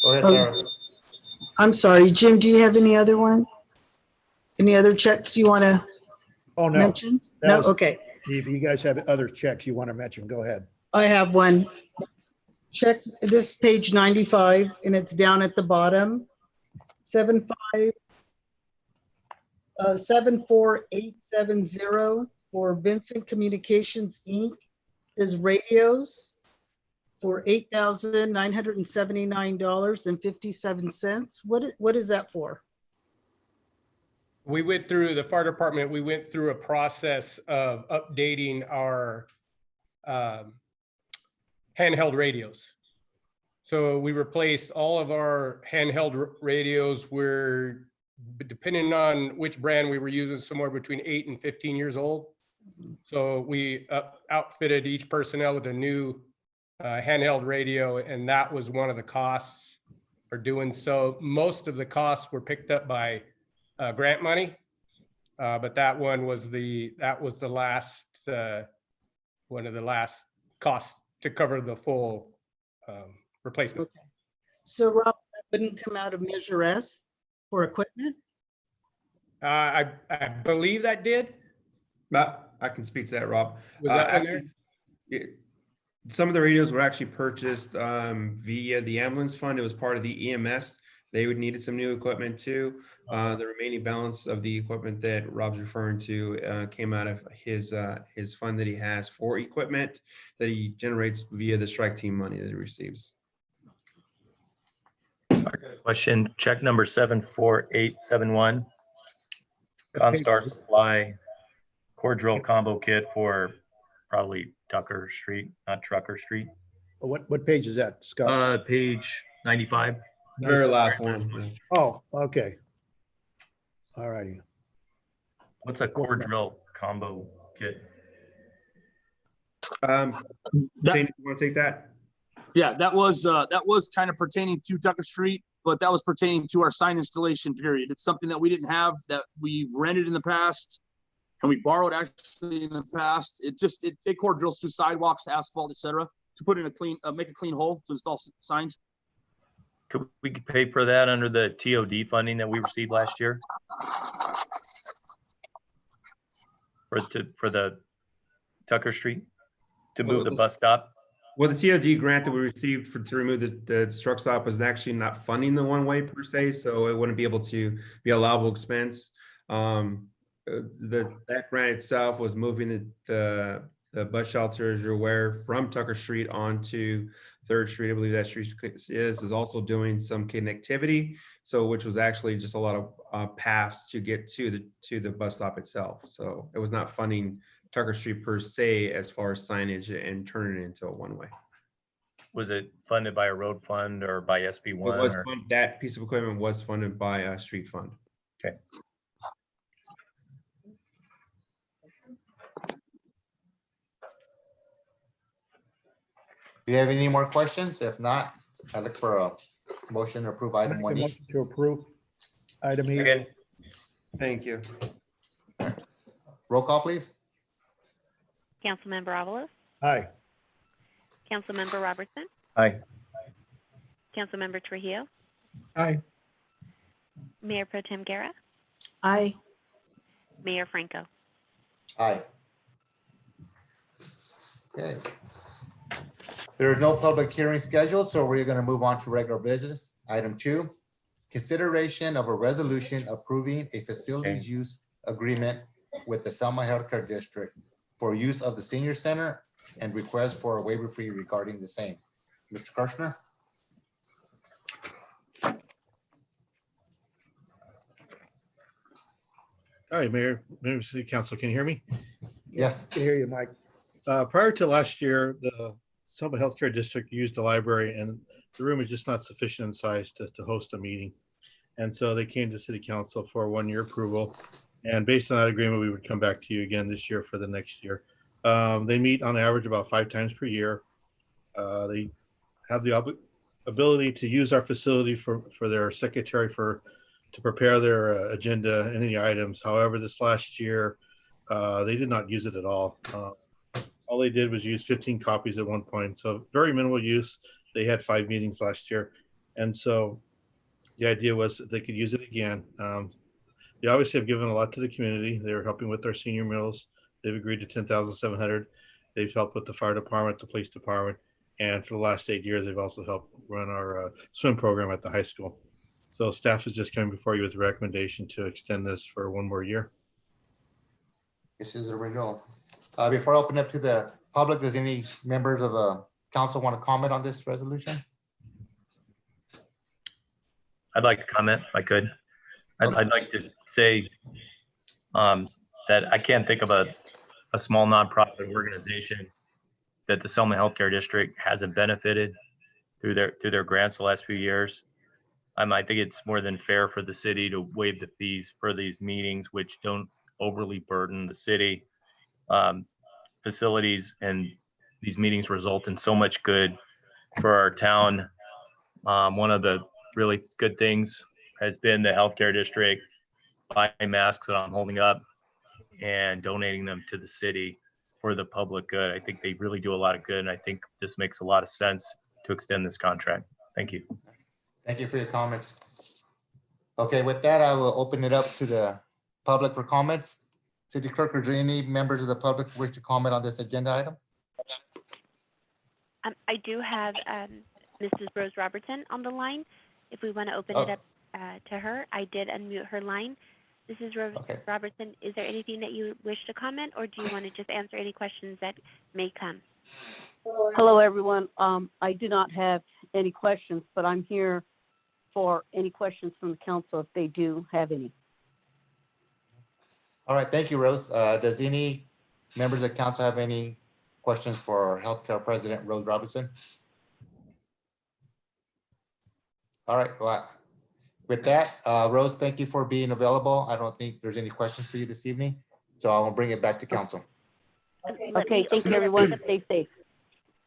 Go ahead, Sarah. I'm sorry, Jim, do you have any other one? Any other checks you want to mention? No, okay. If you guys have other checks you want to mention, go ahead. I have one. Check this page 95, and it's down at the bottom. 74870 for Vincent Communications, Inc. is radios for $8,979.57. What is that for? We went through, the fire department, we went through a process of updating our handheld radios. So we replaced all of our handheld radios. Were, depending on which brand we were using, somewhere between 8 and 15 years old. So we outfitted each personnel with a new handheld radio, and that was one of the costs for doing so. Most of the costs were picked up by grant money, but that one was the last one of the last costs to cover the full replacement. Okay. So Rob, that wouldn't come out of Measure S for equipment? I believe that did. I can speak to that, Rob. Was that in there? Some of the radios were actually purchased via the ambulance fund. It was part of the EMS. They would needed some new equipment too. The remaining balance of the equipment that Rob's referring to came out of his fund that he has for equipment that he generates via the strike team money that he receives. Question, check number 74871. Constar Supply core drill combo kit for probably Tucker Street, not Trucker Street. What page is that, Scott? Page 95. Very last one. Oh, okay. All righty. What's a core drill combo kit? Shane, you want to take that? Yeah, that was kind of pertaining to Tucker Street, but that was pertaining to our sign installation period. It's something that we didn't have, that we've rented in the past, and we borrowed actually in the past. It core drills through sidewalks, asphalt, etc., to put in a clean, make a clean hole to install signs. Could we pay for that under the TOD funding that we received last year? For the Tucker Street to move the bus stop? Well, the TOD grant that we received to remove the truck stop was actually not funding the one-way per se, so it wouldn't be able to be a allowable expense. That grant itself was moving the bus shelter, as you're aware, from Tucker Street onto 3rd Street. I believe that street is also doing some connectivity, so which was actually just a lot of paths to get to the bus stop itself. So it was not funding Tucker Street per se as far as signage and turning it into a one-way. Was it funded by a road fund or by SB1? That piece of equipment was funded by a street fund. Okay. Do you have any more questions? If not, I look for a motion to approve item 1E. Motion to approve item E. Again. Thank you. Roll call, please. Councilmember Avalos, Aye. Councilmember Robertson, Aye. Councilmember Trujillo, Aye. Mayor Pro Tem Guerra, Aye. Mayor Franco. Aye. Okay. There is no public hearing scheduled, so we're going to move on to regular business. Item 2, consideration of a resolution approving a facilities use agreement with the Selma Healthcare District for use of the senior center and request for a waiver fee regarding the same. Mr. Kirshner? Hi, Mayor, members of City Council, can you hear me? Yes. I can hear you, Mike. Prior to last year, the Selma Healthcare District used the library, and the room is just not sufficient in size to host a meeting. And so they came to City Council for a 1-year approval. And based on that agreement, we would come back to you again this year for the next year. They meet on average about 5 times per year. They have the ability to use our facility for their secretary to prepare their agenda and any items. However, this last year, they did not use it at all. All they did was use 15 copies at one point. So very minimal use. They had 5 meetings last year. And so the idea was that they could use it again. They obviously have given a lot to the community. They were helping with our senior meals. They've agreed to $10,700. They've helped with the fire department, the police department. And for the last 8 years, they've also helped run our swim program at the high school. So staff is just coming before you with a recommendation to extend this for one more year. This is a renewal. Before I open up to the public, does any members of the council want to comment on this resolution? I'd like to comment if I could. I'd like to say that I can't think of a small nonprofit organization that the Selma Healthcare District hasn't benefited through their grants the last few years. I think it's more than fair for the city to waive the fees for these meetings, which don't overly burden the city. Facilities and these meetings result in so much good for our town. One of the really good things has been the healthcare district buying masks that I'm holding up and donating them to the city for the public good. I think they really do a lot of good, and I think this makes a lot of sense to extend this contract. Thank you. Thank you for your comments. Okay, with that, I will open it up to the public for comments. City Clerk, are there any members of the public who wish to comment on this agenda item? I do have Mrs. Rose Robertson on the line. If we want to open it up to her, I did unmute her line. Mrs. Robertson, is there anything that you wish to comment, or do you want to just answer any questions that may come? Hello, everyone. I do not have any questions, but I'm here for any questions from the council if they do have any. All right, thank you, Rose. Does any members of the council have any questions for our healthcare president, Rose Robinson? All right, well, with that, Rose, thank you for being available. I don't think there's any questions for you this evening, so I will bring it back to council. Okay, thank you, everyone. Stay safe.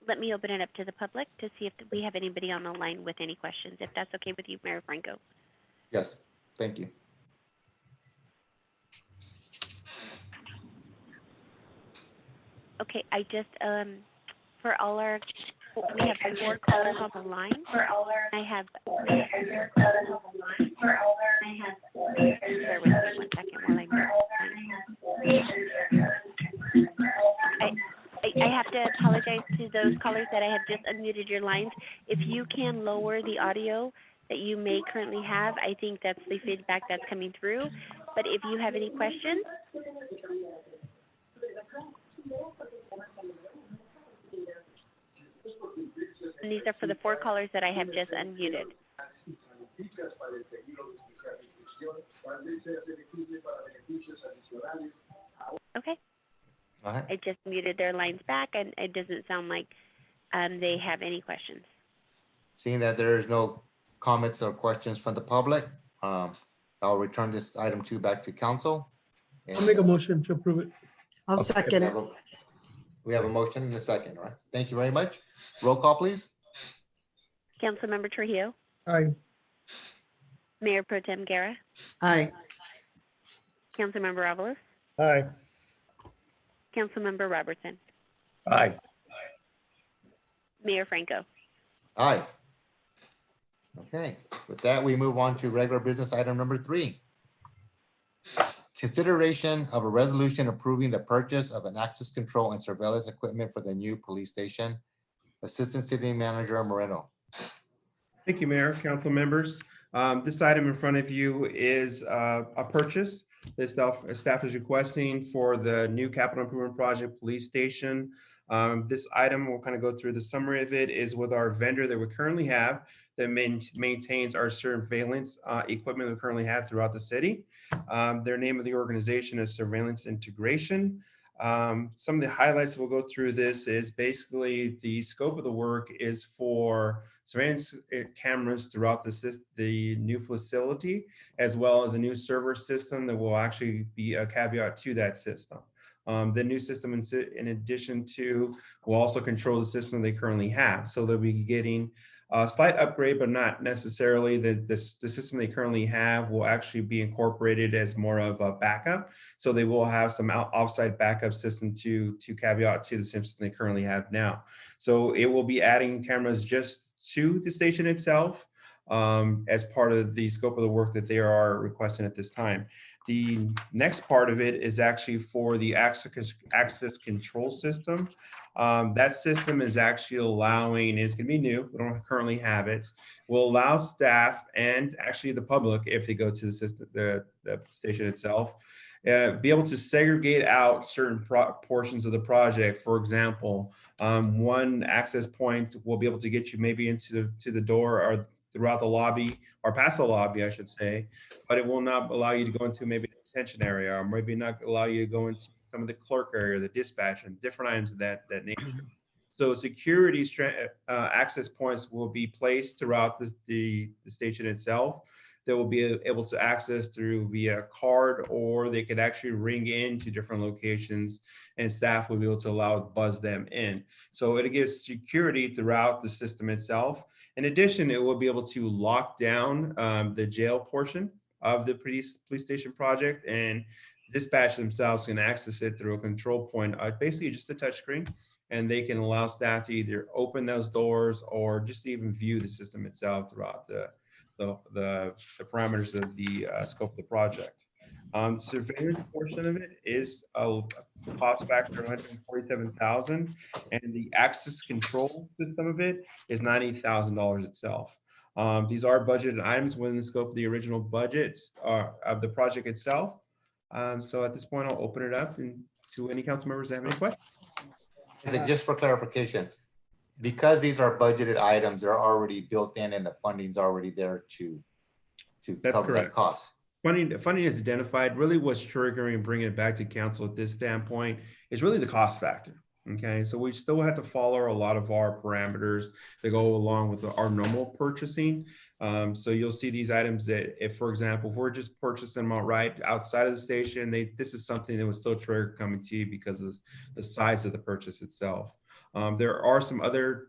Let me open it up to the public to see if we have anybody on the line with any questions, if that's okay with you, Mayor Franco. Yes, thank you. Okay, I just, for all our, we have 4 callers on the line. I have, bear with me 1 second while I have to apologize to those callers that I have just unmuted your lines. If you can lower the audio that you may currently have, I think that's the feedback that's coming through. But if you have any questions, and these are for the 4 callers that I have just unmuted. Okay. I just muted their lines back, and it doesn't sound like they have any questions. Seeing that there is no comments or questions from the public, I'll return this item 2 back to council. I'll make a motion to approve it. I'll second it. We have a motion and a second, right? Thank you very much. Roll call, please. Councilmember Trujillo. Aye. Mayor Pro Tem Guerra. Aye. Councilmember Avalos. Aye. Councilmember Robertson. Aye. Mayor Franco. Aye. Okay, with that, we move on to regular business item number 3. Consideration of a resolution approving the purchase of an access control and surveillance equipment for the new police station. Assistant City Manager Moreno. Thank you, Mayor, council members. This item in front of you is a purchase that staff is requesting for the new capital improvement project police station. This item, we'll kind of go through the summary of it, is with our vendor that we currently have that maintains our surveillance equipment we currently have throughout the city. Their name of the organization is Surveillance Integration. Some of the highlights we'll go through this is basically the scope of the work is for surveillance cameras throughout the new facility, as well as a new server system that will actually be a caveat to that system. The new system, in addition to, will also control the system they currently have. So they'll be getting a slight upgrade, but not necessarily. The system they currently have will actually be incorporated as more of a backup. So they will have some offsite backup system to caveat to the system they currently have now. So it will be adding cameras just to the station itself as part of the scope of the work that they are requesting at this time. The next part of it is actually for the access control system. That system is actually allowing, it's going to be new, we don't currently have it, will allow staff and actually the public, if they go to the system, the station itself, be able to segregate out certain portions of the project. For example, one access point will be able to get you maybe into the door or throughout the lobby, or past the lobby, I should say, but it will not allow you to go into maybe the detention area, or maybe not allow you to go into some of the clerk area, the dispatch, and different items of that nature. So security access points will be placed throughout the station itself. They will be able to access through via card, or they could actually ring into different locations and staff will be able to buzz them in. So it gives security throughout the system itself. In addition, it will be able to lock down the jail portion of the police station project, and dispatch themselves can access it through a control point, basically just a touch screen, and they can allow staff to either open those doors or just even view the system itself throughout the parameters of the scope of the project. The surveillance portion of it is a cost factor of $147,000, and the access control system of it is $90,000 itself. These are budgeted items within the scope of the original budgets of the project itself. So at this point, I'll open it up to any council members that have any questions. Just for clarification, because these are budgeted items, they're already built in and the funding's already there to cover that cost. Funding is identified. Really what's triggering and bringing it back to council at this standpoint is really the cost factor. Okay, so we still have to follow a lot of our parameters that go along with our normal purchasing. So you'll see these items that if, for example, if we're just purchasing them outright outside of the station, this is something that would still trigger coming to you because of the size of the purchase itself. There are some other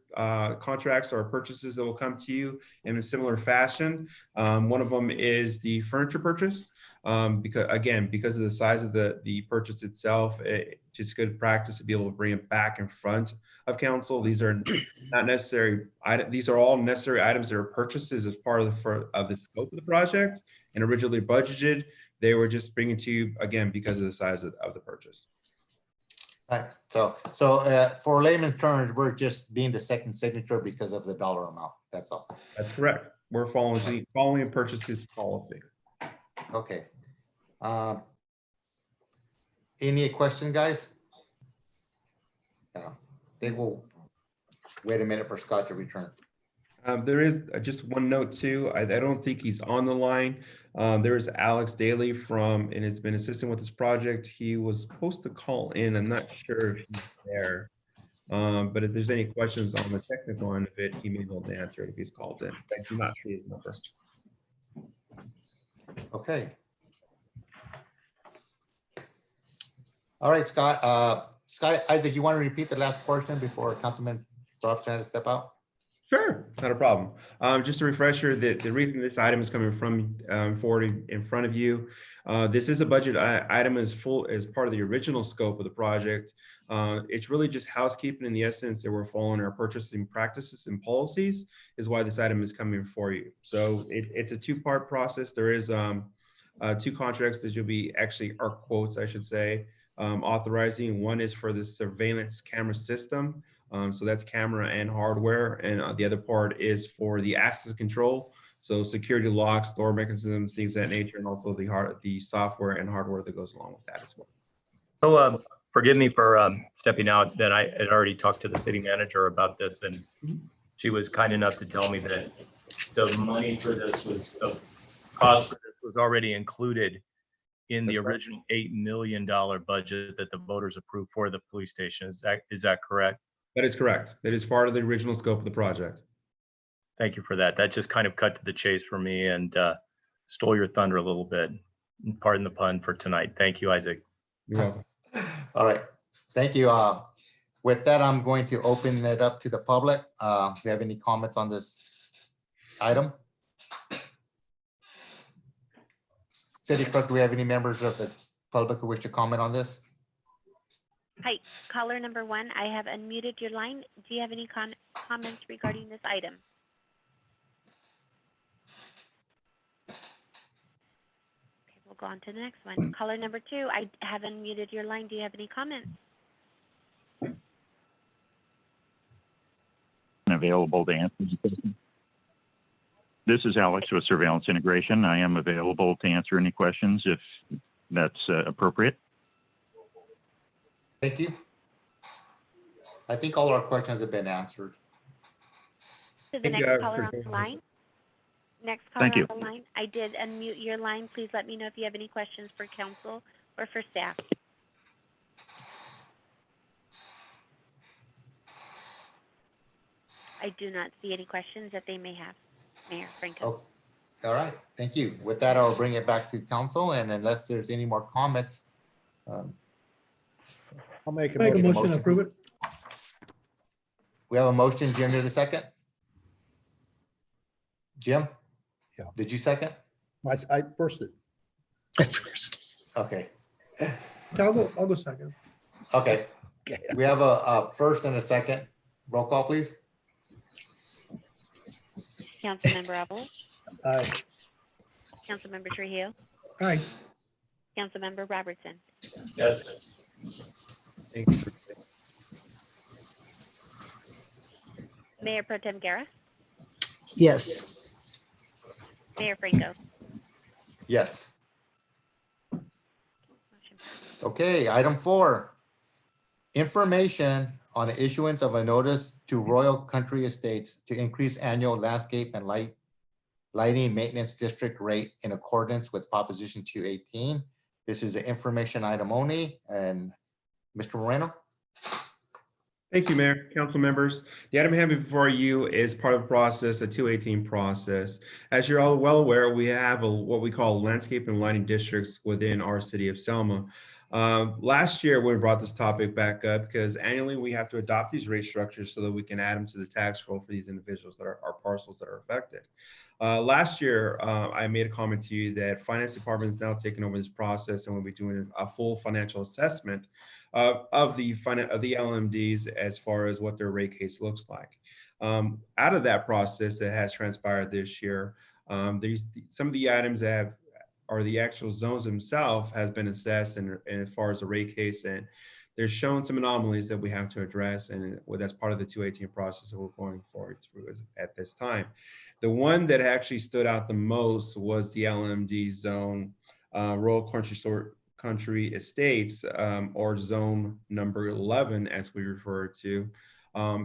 contracts or purchases that will come to you in a similar fashion. One of them is the furniture purchase. Because of the size of the purchase itself, it's just good practice to be able to bring it back in front of council. These are not necessary. These are all necessary items that are purchases as part of the scope of the project and originally budgeted. They were just bringing to you again because of the size of the purchase. Right. So for layman's terms, we're just being the second signature because of the dollar amount. That's all. That's correct. We're following a purchases policy. Okay. Any question, guys? I think we'll wait a minute for Scott to return. There is just one note too. I don't think he's on the line. There is Alex Daly and has been assisting with this project. He was supposed to call in. I'm not sure if he's there. But if there's any questions on the technical end of it, he may be able to answer it if he's called in. I do not see his number. Okay. All right, Scott. Isaac, you want to repeat the last portion before Councilman Robson had to step out? Sure, not a problem. Just a refresher that the reason this item is coming from forward in front of you. This is a budget item as part of the original scope of the project. It's really just housekeeping in the essence that we're following our purchasing practices and policies is why this item is coming for you. So it's a two-part process. There is two contracts that you'll be our quotes, I should say, authorizing. One is for the surveillance camera system. So that's camera and hardware. And the other part is for the access control. So security locks, door mechanisms, things of that nature, and also the software and hardware that goes along with that as well. So forgive me for stepping out. That I had already talked to the city manager about this, and she was kind enough to tell me that the money for this the cost for this was already included in the original $8 million budget that the voters approved for the police station. Is that correct? That is correct. That is part of the original scope of the project. Thank you for that. That just kind of cut to the chase for me and stole your thunder a little bit. Pardon the pun for tonight. Thank you, Isaac. You're welcome. All right. Thank you. With that, I'm going to open it up to the public. Do you have any comments on this item? City Clerk, do we have any members of the public who wish to comment on this? Hi, caller number 1. I have unmuted your line. Do you have any comments regarding this item? Okay, we'll go on to the next one. Caller number 2, I have unmuted your line. Do you have any comments? Available to answer the question. This is Alex with Surveillance Integration. I am available to answer any questions if that's appropriate. Thank you. I think all our questions have been answered. To the next caller on the line. Next caller Thank you. on the line. I did unmute your line. Please let me know if you have any questions for council or for staff. I do not see any questions that they may have. Mayor Franco. Oh, all right, thank you. With that, I'll bring it back to council, and unless there's any more comments. I'll make a Make a motion. motion to approve it. We have a motion. Jim did a second. Jim? Yeah. Did you second? I first it. Okay. I'll go second. Okay. We have a first and a second. Roll call, please. Councilmember Abel. Aye. Councilmember Trujillo. Aye. Councilmember Robertson. Yes. Mayor Pro Tem Guerra. Yes. Mayor Franco. Yes. Okay, item 4. Information on the issuance of a notice to Royal Country Estates to increase annual landscape and lighting maintenance district rate in accordance with Proposition 218. This is an information item only. And Mr. Moreno? Thank you, Mayor, council members. The item I have before you is part of the process, the 218 process. As you're all well aware, we have what we call landscape and lighting districts within our city of Selma. Last year, we brought this topic back up because annually we have to adopt these rate structures so that we can add them to the tax roll for these individuals that are parcels that are affected. Last year, I made a comment to you that finance department is now taking over this process and we'll be doing a full financial assessment of the LMDs as far as what their rate case looks like. Out of that process that has transpired this year, some of the items that are the actual zones themselves has been assessed and as far as the rate case, and there's shown some anomalies that we have to address, and that's part of the 218 process that we're going forward through at this time. The one that actually stood out the most was the LMD zone, Royal Country Estates, or zone number 11, as we refer to,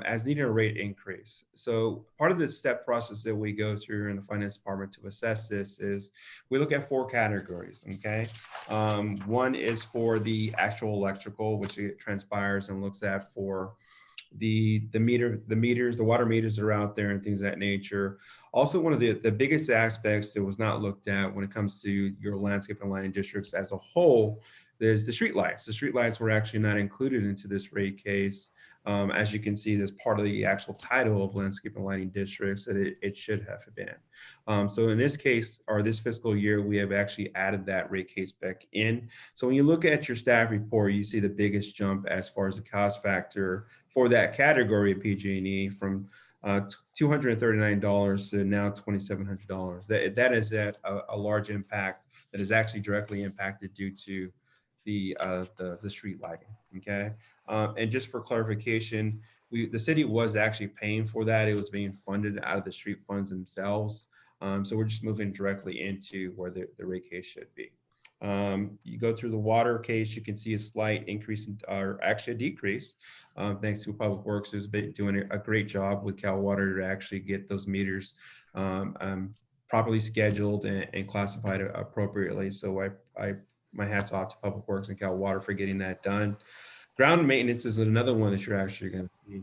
as needing a rate increase. So part of the step process that we go through in the finance department to assess this is we look at 4 categories, okay? One is for the actual electrical, which it transpires and looks at for the meters, the water meters that are out there and things of that nature. Also, one of the biggest aspects that was not looked at when it comes to your landscape and lighting districts as a whole, there's the street lights. The street lights were actually not included into this rate case. As you can see, that's part of the actual title of landscape and lighting districts that it should have been. So in this case, or this fiscal year, we have actually added that rate case back in. So when you look at your staff report, you see the biggest jump as far as the cost factor for that category of PG&E from $239 to now $2,700. That is a large impact that is actually directly impacted due to the street lighting. Okay, and just for clarification, the city was actually paying for that. It was being funded out of the street funds themselves. So we're just moving directly into where the rate case should be. You go through the water case, you can see a slight increase or actually a decrease, thanks to Public Works, who's been doing a great job with Cal Water to actually get those meters properly scheduled and classified appropriately. So my hat's off to Public Works and Cal Water for getting that done. Ground maintenance is another one that you're actually going to see.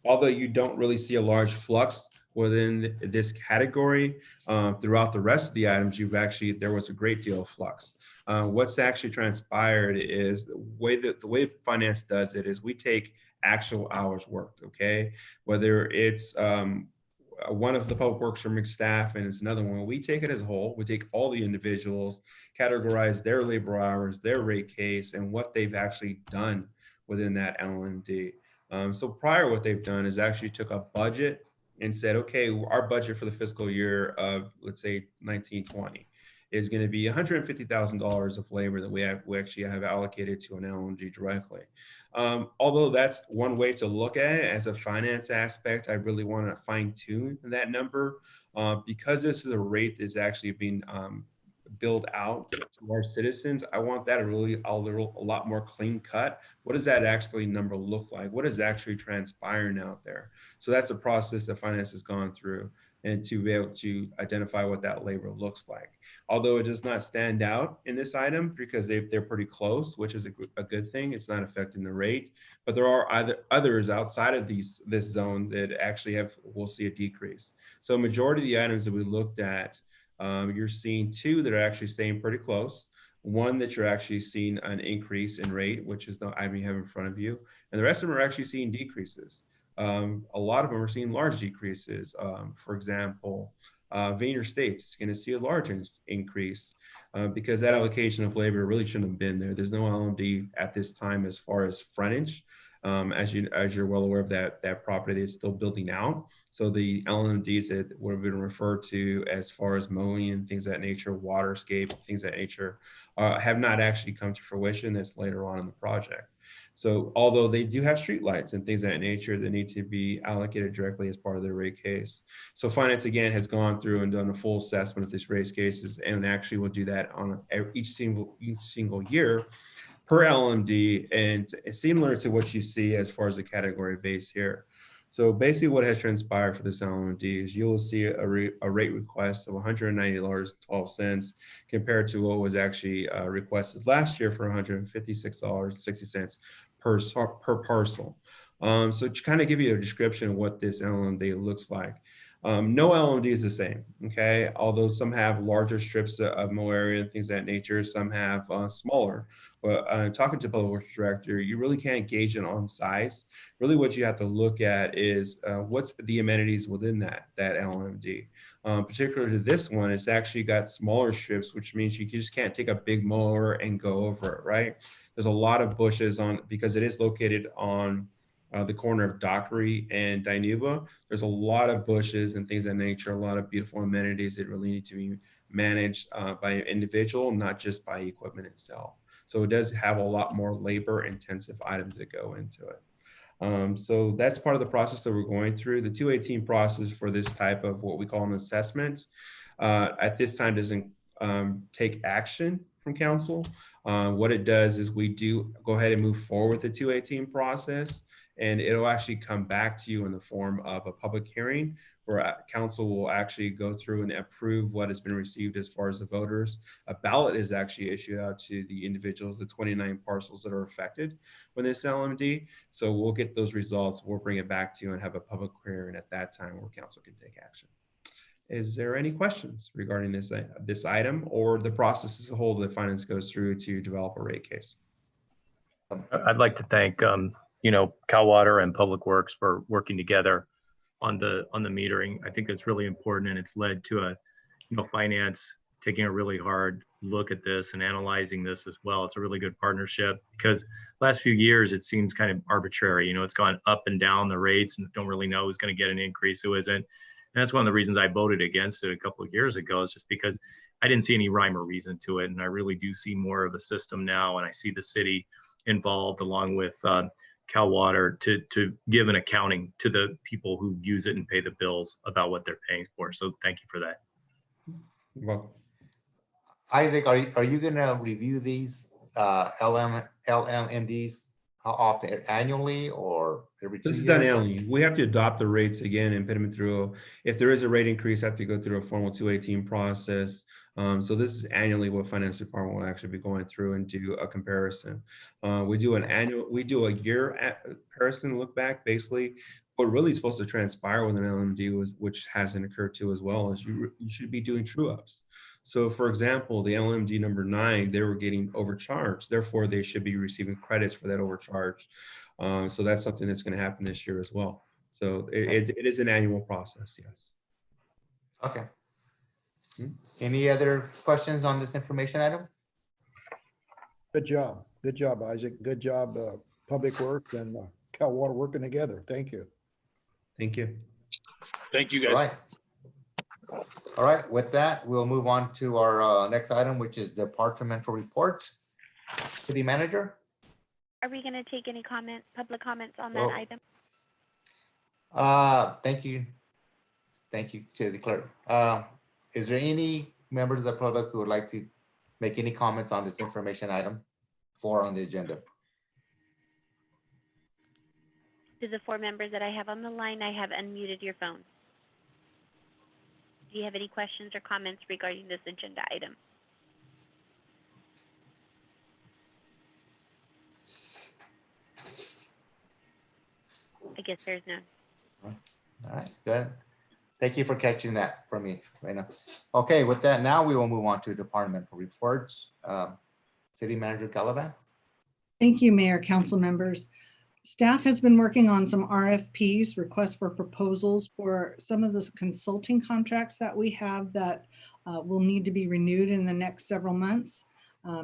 Although you don't really see a large flux within this category, throughout the rest of the items, there was a great deal of flux. What's actually transpired is the way finance does it is we take actual hours worked, okay? Whether it's one of the Public Works or mixed staff and it's another one, we take it as a whole. We take all the individuals, categorize their labor hours, their rate case, and what they've actually done within that LMD. So prior, what they've done is actually took a budget and said, okay, our budget for the fiscal year of, let's say, 1920 is going to be $150,000 of labor that we actually have allocated to an LMD directly. Although that's one way to look at it as a finance aspect, I really want to fine tune that number because this is a rate that's actually being billed out to our citizens. I want that a lot more clean cut. What does that actually number look like? What is actually transpiring out there? So that's the process that finance has gone through, and to be able to identify what that labor looks like. Although it does not stand out in this item because they're pretty close, which is a good thing. It's not affecting the rate, but there are others outside of this zone that actually we'll see a decrease. So majority of the items that we looked at, you're seeing two that are actually staying pretty close. One that you're actually seeing an increase in rate, which is the item you have in front of you. And the rest of them are actually seeing decreases. A lot of them are seeing large decreases. For example, Vayner States is going to see a large increase because that allocation of labor really shouldn't have been there. There's no LMD at this time as far as frontage. As you're well aware of that property is still building out. So the LMDs that would have been referred to as far as mowing and things of that nature, waterscape, things of that nature, have not actually come to fruition. That's later on in the project. So although they do have streetlights and things of that nature that need to be allocated directly as part of their rate case. So finance again has gone through and done a full assessment of these rate cases and actually will do that on each single year per LMD, and it's similar to what you see as far as the category base here. So basically what has transpired for this LMD is you will see a rate request of $190.12 compared to what was actually requested last year for $156.60 per parcel. So to kind of give you a description of what this LMD looks like. No LMD is the same, okay? Although some have larger strips of mow area and things of that nature, some have smaller. But talking to the public works director, you really can't gauge it on size. Really what you have to look at is what's the amenities within that LMD. Particularly to this one, it's actually got smaller strips, which means you just can't take a big mower and go over it, right? There's a lot of bushes because it is located on the corner of Dockery and Dinuba. There's a lot of bushes and things of that nature, a lot of beautiful amenities that really need to be managed by an individual, not just by equipment itself. So it does have a lot more labor intensive items that go into it. So that's part of the process that we're going through. The 218 process for this type of what we call an assessment at this time doesn't take action from council. What it does is we do go ahead and move forward with the 218 process, and it'll actually come back to you in the form of a public hearing where council will actually go through and approve what has been received as far as the voters. A ballot is actually issued out to the individuals, the 29 parcels that are affected with this LMD. So we'll get those results. We'll bring it back to you and have a public hearing at that time where council can take action. Is there any questions regarding this item or the process as a whole that finance goes through to develop a rate case? I'd like to thank Cal Water and Public Works for working together on the metering. I think that's really important, and it's led to finance taking a really hard look at this and analyzing this as well. It's a really good partnership because last few years it seems kind of arbitrary. It's gone up and down the rates and don't really know who's going to get an increase, who isn't. And that's one of the reasons I voted against it a couple of years ago, is just because I didn't see any rhyme or reason to it. And I really do see more of a system now, and I see the city involved along with Cal Water to give an accounting to the people who use it and pay the bills about what they're paying for. So thank you for that. Well, Isaac, are you going to review these LMMDs how often, annually or every 2 years? This is done annually. We have to adopt the rates again and put them through. If there is a rate increase, I have to go through a formal 218 process. So this is annually what finance department will actually be going through and do a comparison. We do a year comparison look back. Basically, what really is supposed to transpire with an LMD which hasn't occurred to as well, is you should be doing true ups. So for example, the LMD number 9, they were getting overcharged. Therefore, they should be receiving credits for that overcharge. So that's something that's going to happen this year as well. So it is an annual process, yes. Okay. Any other questions on this information item? Good job. Good job, Isaac. Good job, Public Works and Cal Water working together. Thank you. Thank you. Thank you, guys. All right. All right, with that, we'll move on to our next item, which is departmental report. City manager. Are we going to take any public comments on that item? Thank you. Thank you to the clerk. Is there any members of the public who would like to make any comments on this information item 4 on the agenda? To the 4 members that I have on the line, I have unmuted your phone. Do you have any questions or comments regarding this agenda item? I guess there's none. All right, good. Thank you for catching that for me right now. Okay, with that, now we will move on to departmental reports. City Manager Calaban. Thank you, Mayor, council members. Staff has been working on some RFPs, requests for proposals for some of the consulting contracts that we have that will need to be renewed in the next several months,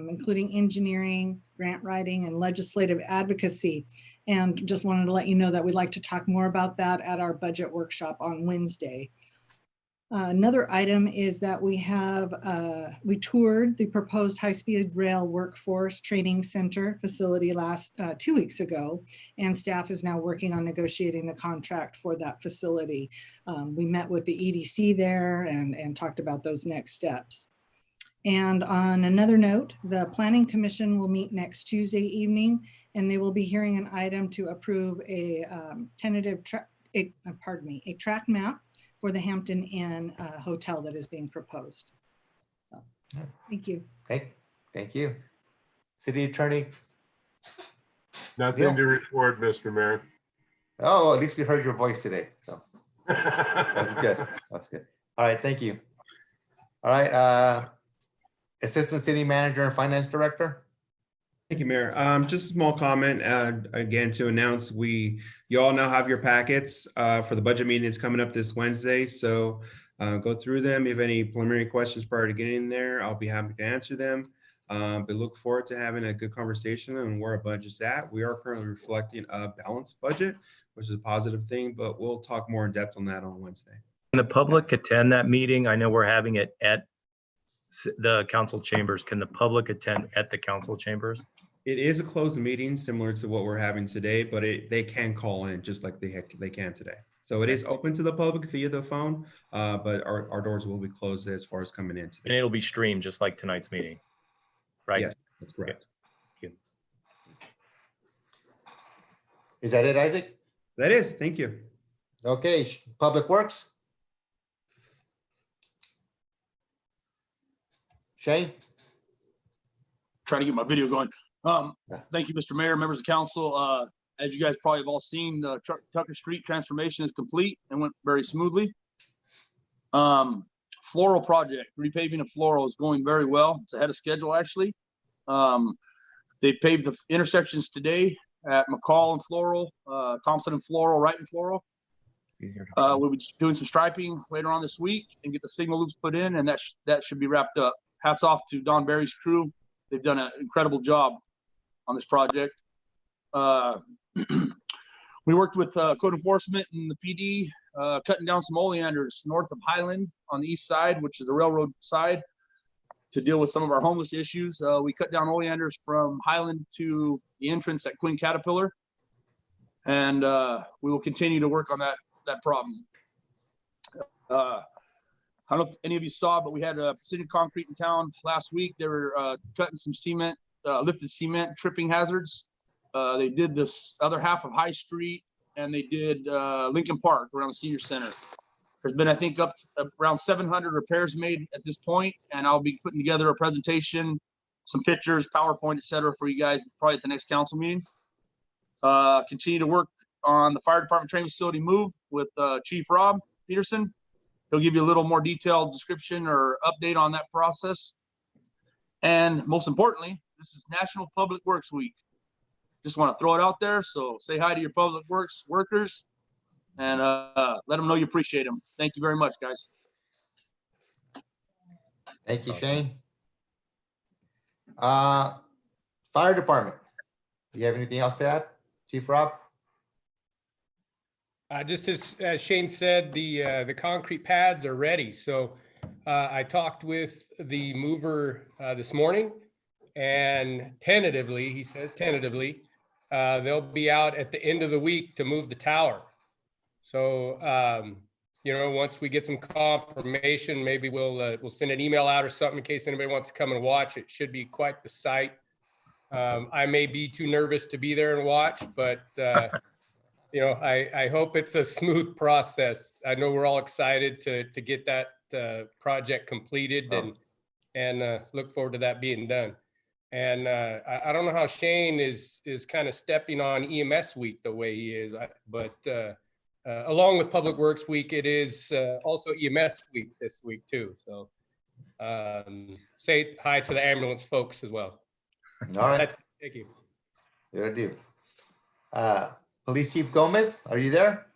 including engineering, grant writing, and legislative advocacy. And just wanted to let you know that we'd like to talk more about that at our budget workshop on Wednesday. Another item is that we toured the proposed high-speed rail workforce training center facility 2 weeks ago, and staff is now working on negotiating the contract for that facility. We met with the EDC there and talked about those next steps. And on another note, the Planning Commission will meet next Tuesday evening, and they will be hearing an item to approve a track map for the Hampton Inn Hotel that is being proposed. So, thank you. Thank you. City Attorney. Nothing to report, Mr. Mayor. Oh, at least we heard your voice today. So that's good. That's good. All right, thank you. All right, Assistant City Manager and Finance Director. Thank you, Mayor. Just a small comment, again, to announce you all now have your packets for the budget meeting that's coming up this Wednesday. So go through them. If any preliminary questions prior to getting in there, I'll be happy to answer them. But look forward to having a good conversation on where our budget's at. We are currently reflecting a balanced budget, which is a positive thing, but we'll talk more in depth on that on Wednesday. Can the public attend that meeting? I know we're having it at the council chambers. Can the public attend at the council chambers? It is a closed meeting similar to what we're having today, but they can call in just like they can today. So it is open to the public via the phone, but our doors will be closed as far as coming in today. And it'll be streamed just like tonight's meeting, right? Yes, that's correct. Thank you. Is that it, Isaac? That is, thank you. Okay, Public Works. Shane? Trying to get my video going. Thank you, Mr. Mayor, members of council. As you guys probably have all seen, the Tucker Street transformation is complete and went very smoothly. Floral project, repaving of Floral is going very well. It's ahead of schedule, actually. They paved the intersections today at McCall and Floral, Thompson and Floral, Wright and Floral. We'll be doing some striping later on this week and get the signal loops put in, and that should be wrapped up. Hats off to Don Barry's crew. They've done an incredible job on this project. We worked with code enforcement and the PD, cutting down some oleanders north of Highland on the east side, which is the railroad side, to deal with some of our homeless issues. We cut down oleanders from Highland to the entrance at Quinn Caterpillar, and we will continue to work on that problem. I don't know if any of you saw, but we had Precision Concrete in town last week. They were cutting some cement, lifted cement, tripping hazards. They did this other half of High Street, and they did Lincoln Park around the Senior Center. There's been, I think, up to around 700 repairs made at this point, and I'll be putting together a presentation, some pictures, PowerPoint, etc., for you guys probably at the next council meeting. Continue to work on the fire department training facility move with Chief Rob Peterson. He'll give you a little more detailed description or update on that process. And most importantly, this is National Public Works Week. Just want to throw it out there. So say hi to your public works workers and let them know you appreciate them. Thank you very much, guys. Thank you, Shane. Fire department. Do you have anything else to add, Chief Rob? Just as Shane said, the concrete pads are ready. So I talked with the mover this morning, and tentatively, he says tentatively, they'll be out at the end of the week to move the tower. So you know, once we get some confirmation, maybe we'll send an email out or something in case anybody wants to come and watch. It should be quite the sight. I may be too nervous to be there and watch, but you know, I hope it's a smooth process. I know we're all excited to get that project completed and look forward to that being done. And I don't know how Shane is kind of stepping on EMS week the way he is, but along with Public Works week, it is also EMS week this week too. So say hi to the ambulance folks as well. All right. Thank you. Good deal. Police Chief Gomez, are you there?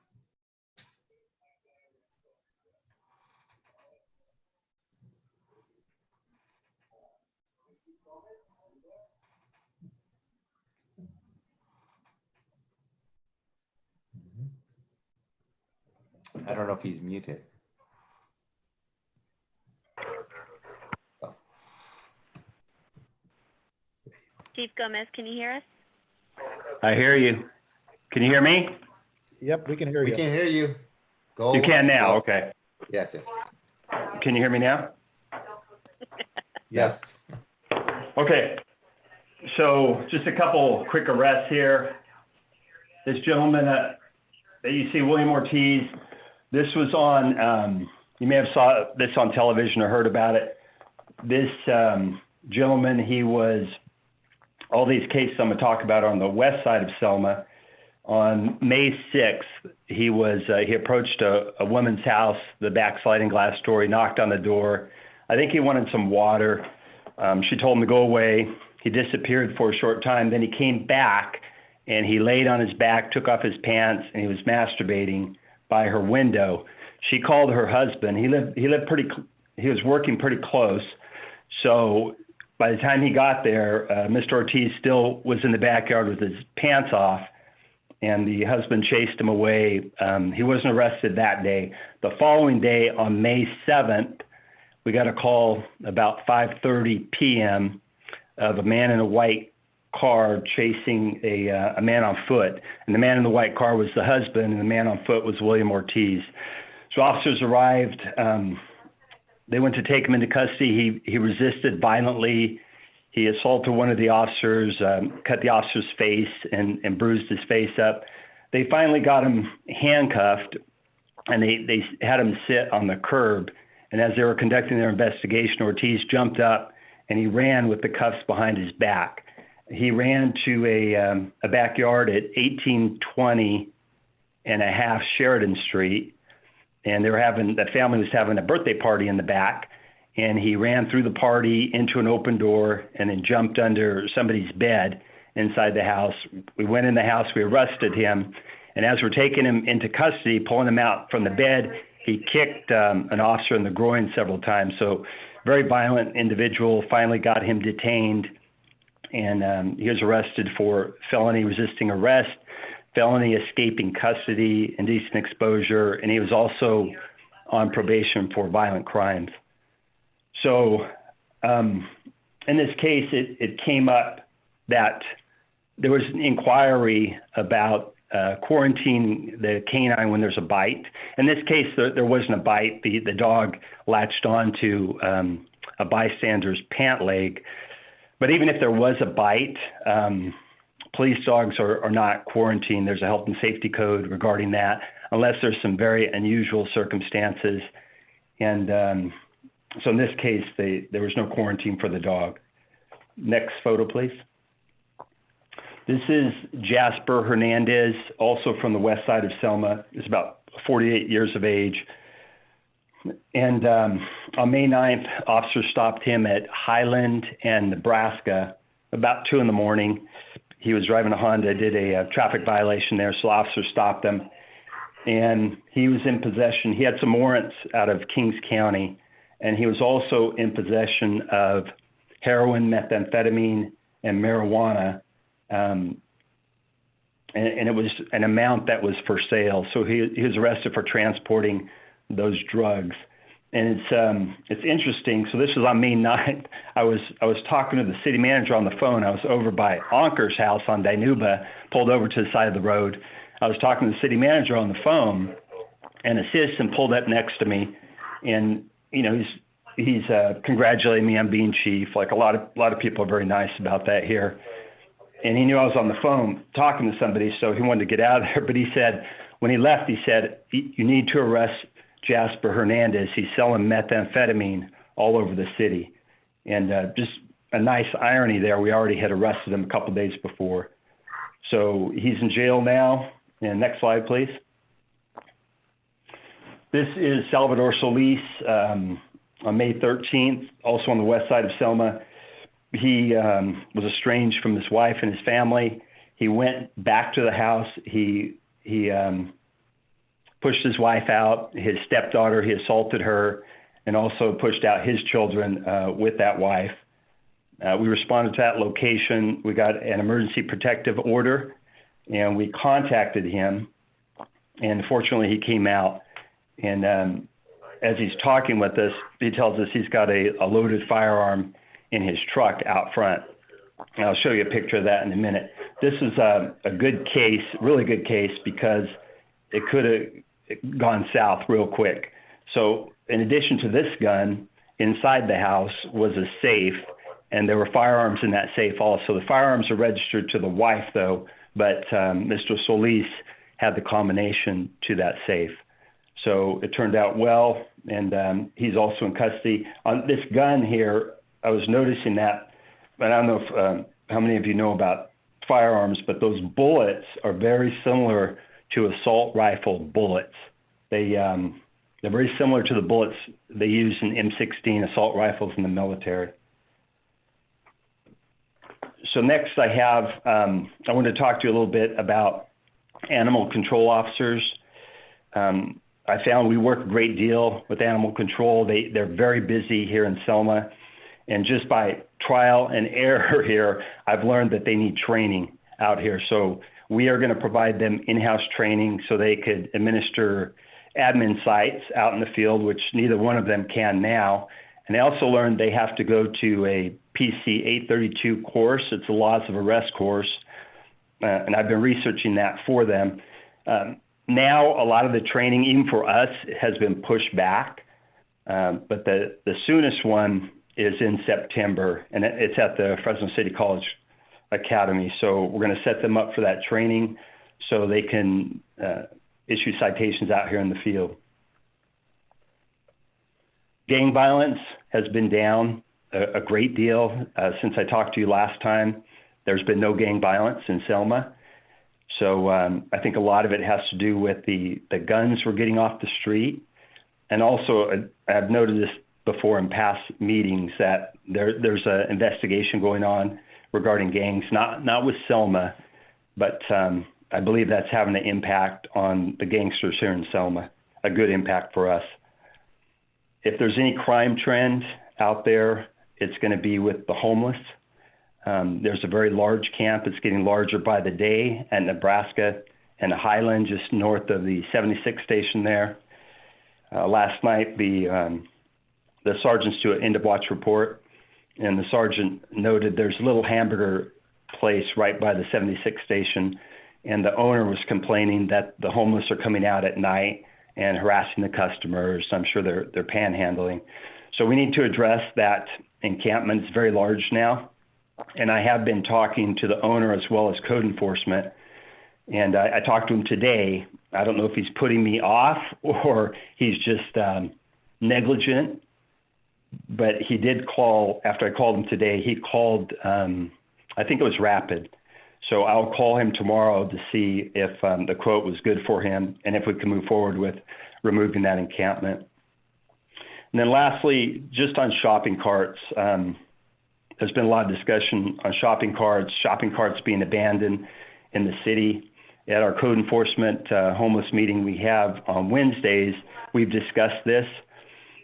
I don't know if he's muted. Chief Gomez, can you hear us? I hear you. Can you hear me? Yep, we can hear you. We can hear you. Go. You can now, go. okay. Yes, yes. Can you hear me now? Yes. Okay, so just a couple quick arrests here. This gentleman that you see, William Ortiz, this was on, you may have saw this on television or heard about it. This gentleman, he was, all these cases I'm gonna talk about are on the west side of Selma. On May 6th, he approached a woman's house, the back sliding glass door. He knocked on the door. I think he wanted some water. She told him to go away. He disappeared for a short time. Then he came back and he laid on his back, took off his pants, and he was masturbating by her window. She called her husband. He was working pretty close. So by the time he got there, Mr. Ortiz still was in the backyard with his pants off, and the husband chased him away. He wasn't arrested that day. The following day, on May 7th, we got a call about 5:30 p.m. of a man in a white car chasing a man on foot. And the man in the white car was the husband, and the man on foot was William Ortiz. So officers arrived. They went to take him into custody. He resisted violently. He assaulted one of the officers, cut the officer's face and bruised his face up. They finally got him handcuffed, and they had him sit on the curb. And as they were conducting their investigation, Ortiz jumped up and he ran with the cuffs behind his back. He ran to a backyard at 1820 and a half Sheridan Street. And the family was having a birthday party in the back. And he ran through the party into an open door and then jumped under somebody's bed inside the house. We went in the house, we arrested him. And as we're taking him into custody, pulling him out from the bed, he kicked an officer in the groin several times. So very violent individual. Finally got him detained, and he was arrested for felony resisting arrest, felony escaping custody, indecent exposure, and he was also on probation for violent crimes. So in this case, it came up that there was an inquiry about quarantining the canine when there's a bite. In this case, there wasn't a bite. The dog latched onto a bystander's pant leg. But even if there was a bite, police dogs are not quarantined. There's a health and safety code regarding that, unless there's some very unusual circumstances. And so in this case, there was no quarantine for the dog. Next photo, please. This is Jasper Hernandez, also from the west side of Selma. He's about 48 years of age. And on May 9th, officers stopped him at Highland and Nebraska about 2 a.m. He was driving a Honda, did a traffic violation there, so officers stopped him. And he was in possession. He had some warrants out of Kings County, and he was also in possession of heroin, methamphetamine, and marijuana. and it was an amount that was for sale. So he was arrested for transporting those drugs. And it's interesting. So this was on May 9th. I was talking to the city manager on the phone. I was over by Anker's house on Dinuba, pulled over to the side of the road. I was talking to the city manager on the phone, and a citizen pulled up next to me, and he's congratulating me on being chief. Like a lot of people are very nice about that here. And he knew I was on the phone talking to somebody, so he wanted to get out of there. But he said, when he left, he said, "You need to arrest Jasper Hernandez. He's selling methamphetamine all over the city." And just a nice irony there. We already had arrested him a couple days before. So he's in jail now. And next slide, please. This is Salvador Solis on May 13th, also on the west side of Selma. He was estranged from his wife and his family. He went back to the house. He pushed his wife out, his stepdaughter, he assaulted her, and also pushed out his children with that wife. We responded to that location. We got an emergency protective order, and we contacted him. And fortunately, he came out. And as he's talking with us, he tells us he's got a loaded firearm in his truck out front. And I'll show you a picture of that in a minute. This is a good case, really good case, because it could have gone south real quick. So in addition to this gun, inside the house was a safe, and there were firearms in that safe also. The firearms are registered to the wife, though, but Mr. Solis had the combination to that safe. So it turned out well, and he's also in custody. On this gun here, I was noticing that, but I don't know if, how many of you know about firearms, but those bullets are very similar to assault rifle bullets. They're very similar to the bullets they use in M16 assault rifles in the military. So next I have, I want to talk to you a little bit about animal control officers. I found we work a great deal with animal control. They're very busy here in Selma. And just by trial and error here, I've learned that they need training out here. So we are going to provide them in-house training so they could administer admin sites out in the field, which neither one of them can now. And I also learned they have to go to a PC 832 course. It's a laws of arrest course. And I've been researching that for them. Now, a lot of the training, even for us, has been pushed back. But the soonest one is in September, and it's at the Fresno City College Academy. So we're going to set them up for that training so they can issue citations out here in the field. Gang violence has been down a great deal since I talked to you last time. There's been no gang violence in Selma. So I think a lot of it has to do with the guns we're getting off the street. And also, I've noted this before in past meetings that there's an investigation going on regarding gangs, not with Selma, but I believe that's having an impact on the gangsters here in Selma, a good impact for us. If there's any crime trend out there, it's going to be with the homeless. There's a very large camp. It's getting larger by the day at Nebraska and the Highland, just north of the 76 station there. Last night, the sergeants do an end-of-watch report, and the sergeant noted there's a little hamburger place right by the 76 station, and the owner was complaining that the homeless are coming out at night and harassing the customers. I'm sure they're panhandling. So we need to address that encampment. It's very large now. And I have been talking to the owner as well as code enforcement. And I talked to him today. I don't know if he's putting me off or he's just negligent. But he did call, after I called him today, he called, I think it was Rapid. So I'll call him tomorrow to see if the quote was good for him and if we can move forward with removing that encampment. And then lastly, just on shopping carts, there's been a lot of discussion on shopping carts being abandoned in the city. At our code enforcement homeless meeting we have on Wednesdays, we've discussed this.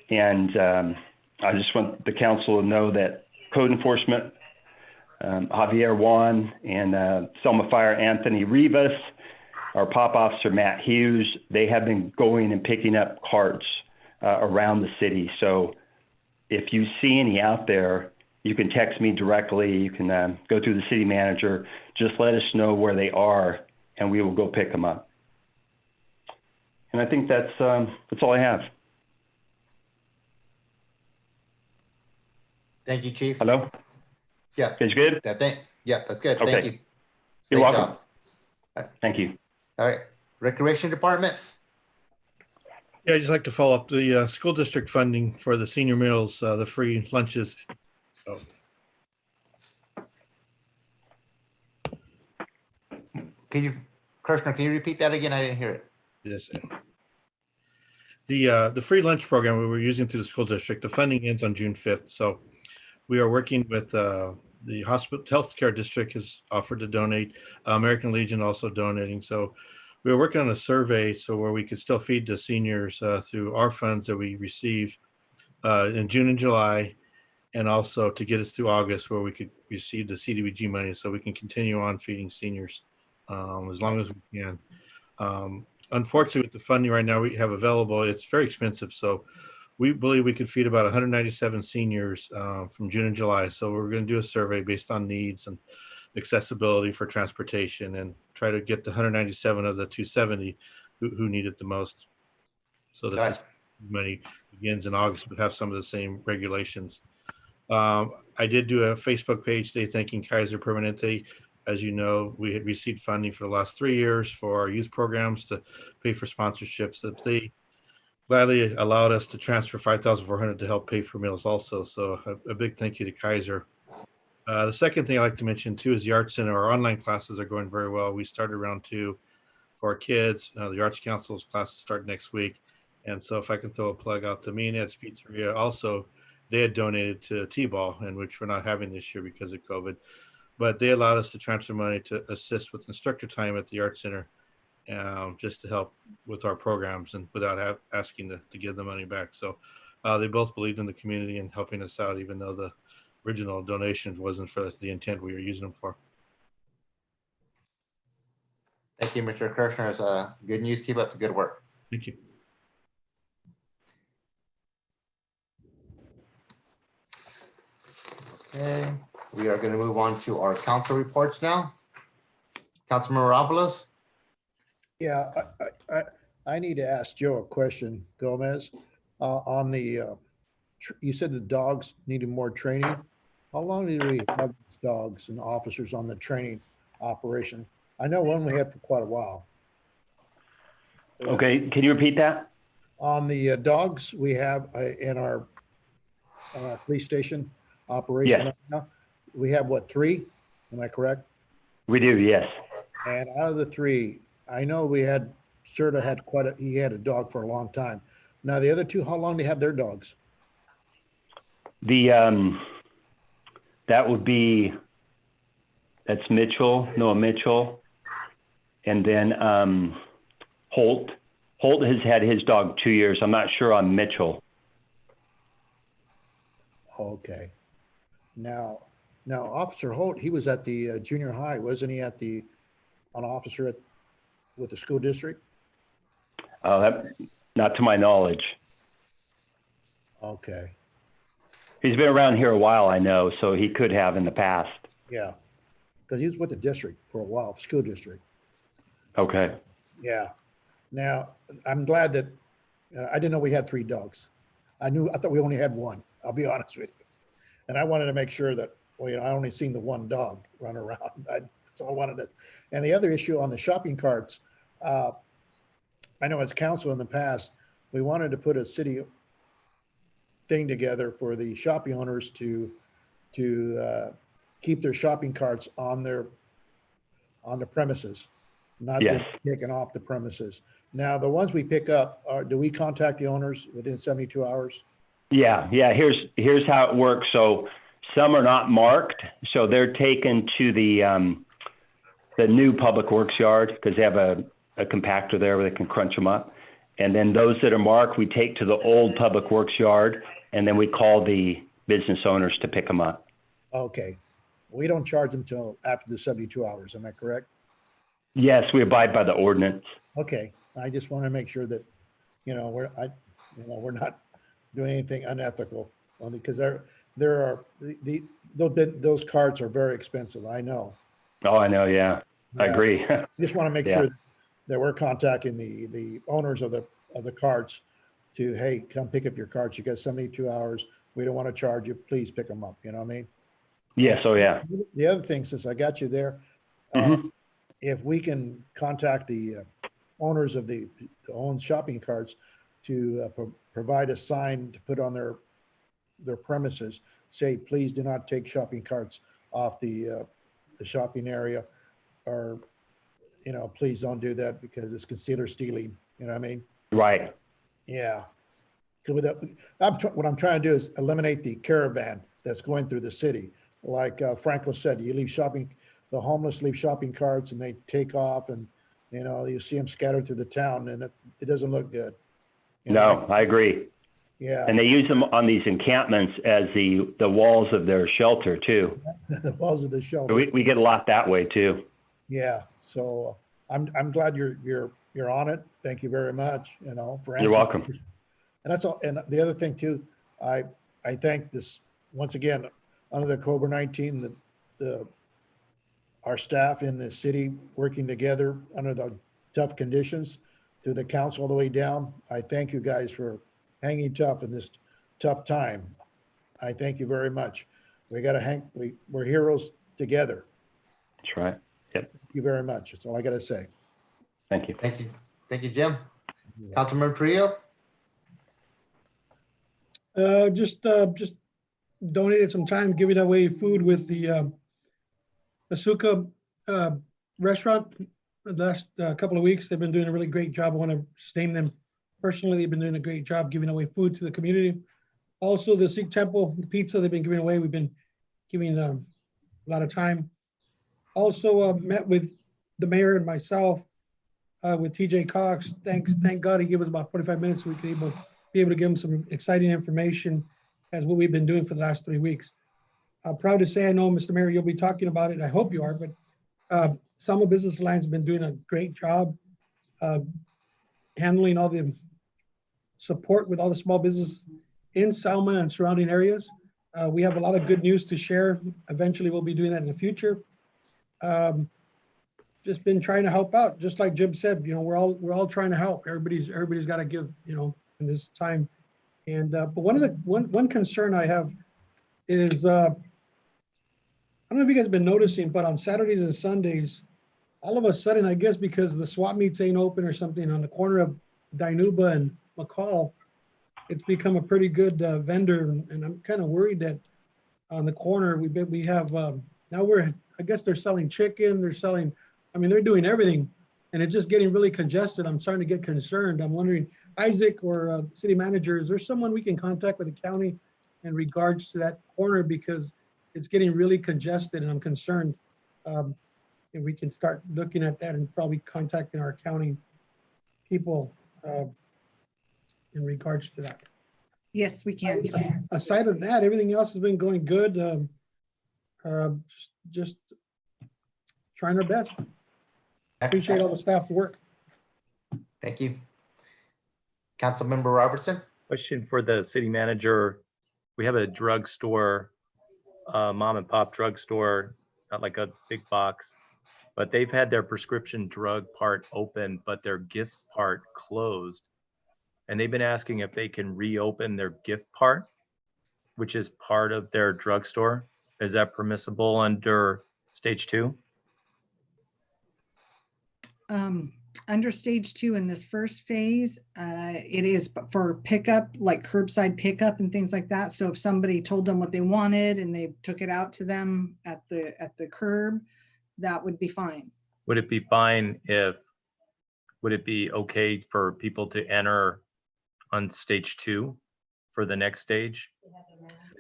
And I just want the council to know that code enforcement Javier Juan, and Selma Fire Anthony Rivas, our pop officer Matt Hughes. They have been going and picking up carts around the city. So if you see any out there, you can text me directly. You can go through the city manager. Just let us know where they are, and we will go pick them up. And I think that's all I have. Thank you, Chief. Hello? Yeah. Is good? Yeah, that's good. Okay. Thank you. You're Great welcome. job. Thank you. All right. Recreation Department. Yeah, I'd just like to follow up the school district funding for the senior meals, the free lunches. Oh. Kirshner, can you repeat that again? I didn't hear it. Yes. The free lunch program we were using through the school district, the funding ends on June 5th. So we are working with the hospital healthcare district has offered to donate. American Legion also donating. So we were working on a survey so where we could still feed the seniors through our funds that we receive in June and July, and also to get us through August where we could receive the CDBG money so we can continue on feeding seniors as long as we can. Unfortunately, with the funding right now we have available, it's very expensive. So we believe we could feed about 197 seniors from June and July. So we're going to do a survey based on needs and accessibility for transportation and try to get the 197 of the 270 who need it the most. So that this money begins in August, but have some of the same regulations. I did do a Facebook page today thanking Kaiser Permanente. As you know, we had received funding for the last 3 years for our youth programs to pay for sponsorships that they gladly allowed us to transfer $5,400 to help pay for meals also. So a big thank you to Kaiser. The second thing I'd like to mention too is the Arts Center. Our online classes are going very well. We started round 2 for our kids. The Arts Council's classes start next week. And so if I can throw a plug out to me and Ed's Pizzeria, also they had donated to T-ball, and which we're not having this year because of COVID. But they allowed us to transfer money to assist with instructor time at the Arts Center, just to help with our programs and without asking to give the money back. So they both believed in the community and helping us out, even though the original donations wasn't for the intent we were using them for. Thank you, Mr. Kirshner. It's good news. Keep up the good work. Thank you. Okay, we are going to move on to our council reports now. Councilman Moropolis. Yeah, I need to ask Joe a question, Gomez. On the, you said the dogs needed more training. How long did we have dogs and officers on the training operation? I know one we had for quite a while. Okay, can you repeat that? On the dogs we have in our police station operation right now, we have what, 3? Am I correct? We do, yes. And out of the 3, I know we had, Serta had he had a dog for a long time. Now the other 2, how long do they have their dogs? The, that would be, that's Noah Mitchell. And then Holt. Holt has had his dog 2 years. I'm not sure on Mitchell. Okay. Now Officer Holt, he was at the junior high, wasn't he? At an officer with the school district? Not to my knowledge. Okay. He's been around here a while, I know, so he could have in the past. Yeah, because he was with the district for a while, school district. Okay. Yeah. Now, I'm glad that I didn't know we had 3 dogs. I thought we only had 1. I'll be honest with you. And I wanted to make sure that, well, I only seen the 1 dog run around. That's all I wanted to. And the other issue on the shopping carts, I know as council in the past, we wanted to put a city thing together for the shopping owners to keep their shopping carts on the premises, not get taken off the premises. Now, the ones we pick up, do we contact the owners within 72 hours? Yeah. Here's how it works. So some are not marked, so they're taken to the new public works yard because they have a compactor there where they can crunch them up. And then those that are marked, we take to the old public works yard, and then we call the business owners to pick them up. Okay. we don't charge them till after the 72 hours. Am I correct? Yes, we abide by the ordinance. Okay, I just want to make sure that, we're not doing anything unethical, only because there are, those cards are very expensive, I know. Oh, I know, yeah. I Yeah. agree. I just want to make Yeah. sure that we're contacting the owners of the carts to, hey, come pick up your carts. You got 72 hours. We don't want to charge you. Please pick them up. You know what I mean? Yes, oh, yeah. The other thing, since I got you there, Mhm. if we can contact the owners of the own shopping carts to provide a sign to put on their premises, say, please do not take shopping carts off the shopping area, or, please don't do that because it's considered stealing. You know what I mean? Right. Yeah. What I'm trying to do is eliminate the caravan that's going through the city. Like Franco said, the homeless leave shopping carts and they take off, and you see them scattered through the town, and it doesn't look good. No, I agree. Yeah. And they use them on these encampments as the walls of their shelter too. The walls of the shelter. We get a lot that way too. Yeah. So I'm glad you're on it. Thank you very much. For You're answering. welcome. And that's all. And the other thing too, I thank this once again, under the COVID-19, our staff in the city working together under the tough conditions, to the council all the way down. I thank you guys for hanging tough in this tough time. I thank you very much. We got to we're heroes together. That's right. Yep. Thank you very much. That's all I got to say. Thank you. Thank you. Thank you, Jim. Councilmember Trio? Just donated some time giving away food with the Asuka restaurant. The last couple of weeks, they've been doing a really great job. I want to name them personally. They've been doing a great job giving away food to the community. Also, the Sikh Temple pizza they've been giving away. We've been giving a lot of time. Also met with the mayor and myself with TJ Cox. Thank God he gave us about 45 minutes so we could be able to give him some exciting information as what we've been doing for the last 3 weeks. I'm proud to say, I know, Mr. Mayor, you'll be talking about it. I hope you are, but Selma Business Alliance has been doing a great job handling all the support with all the small business in Selma and surrounding areas. We have a lot of good news to share. Eventually, we'll be doing that in the future. Just been trying to help out, just like Jim said. We're all trying to help. Everybody's got to give, in this time. And but one concern I have is I don't know if you guys have been noticing, but on Saturdays and Sundays, all of a sudden, I guess because the swap meets ain't open or something, on the corner of Dinuba and McCall, it's become a pretty good vendor, and I'm kind of worried that on the corner we have now I guess they're selling chicken, they're doing everything, and it's just getting really congested. I'm starting to get concerned. I'm wondering, Isaac or city manager, is there someone we can contact with the county in regards to that corner, because it's getting really congested, and I'm concerned if we can start looking at that and probably contacting our county people in regards to that. Yes, we can. Aside of that, everything else has been going good. Just trying our best. Appreciate all the staff work. Thank you. Councilmember Robertson? Question for the city manager. We have a drugstore, mom and pop drugstore, not like a big box, but they've had their prescription drug part open, but their gift part closed. And they've been asking if they can reopen their gift part, which is part of their drugstore. Is that permissible under stage 2? Under stage 2 in this first phase, it is for pickup, like curbside pickup and things like that. So if somebody told them what they wanted and they took it out to them at the curb, that would be fine. Would it be fine would it be okay for people to enter on stage 2 for the next stage?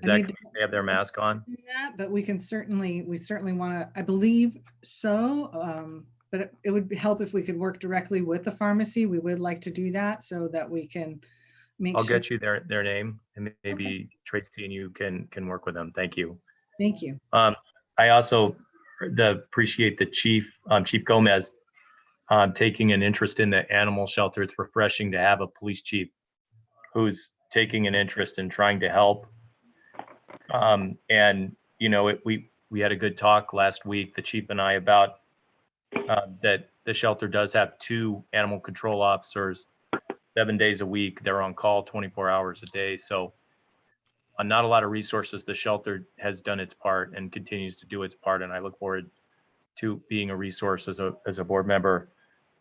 They have their mask on? Yeah, but we certainly want to, I believe so. But it would help if we could work directly with the pharmacy. We would like to do that so that we can make I'll sure. get you their name, and maybe Tracy and you can work with them. Thank you. Thank you. I also appreciate the Chief Gomez taking an interest in the animal shelter. It's refreshing to have a police chief who's taking an interest in trying to help. And you know, we had a good talk last week, the chief and I, about that the shelter does have 2 animal control officers 7 days a week. They're on call 24 hours a day. So not a lot of resources. The shelter has done its part and continues to do its part. And I look forward to being a resource as a board member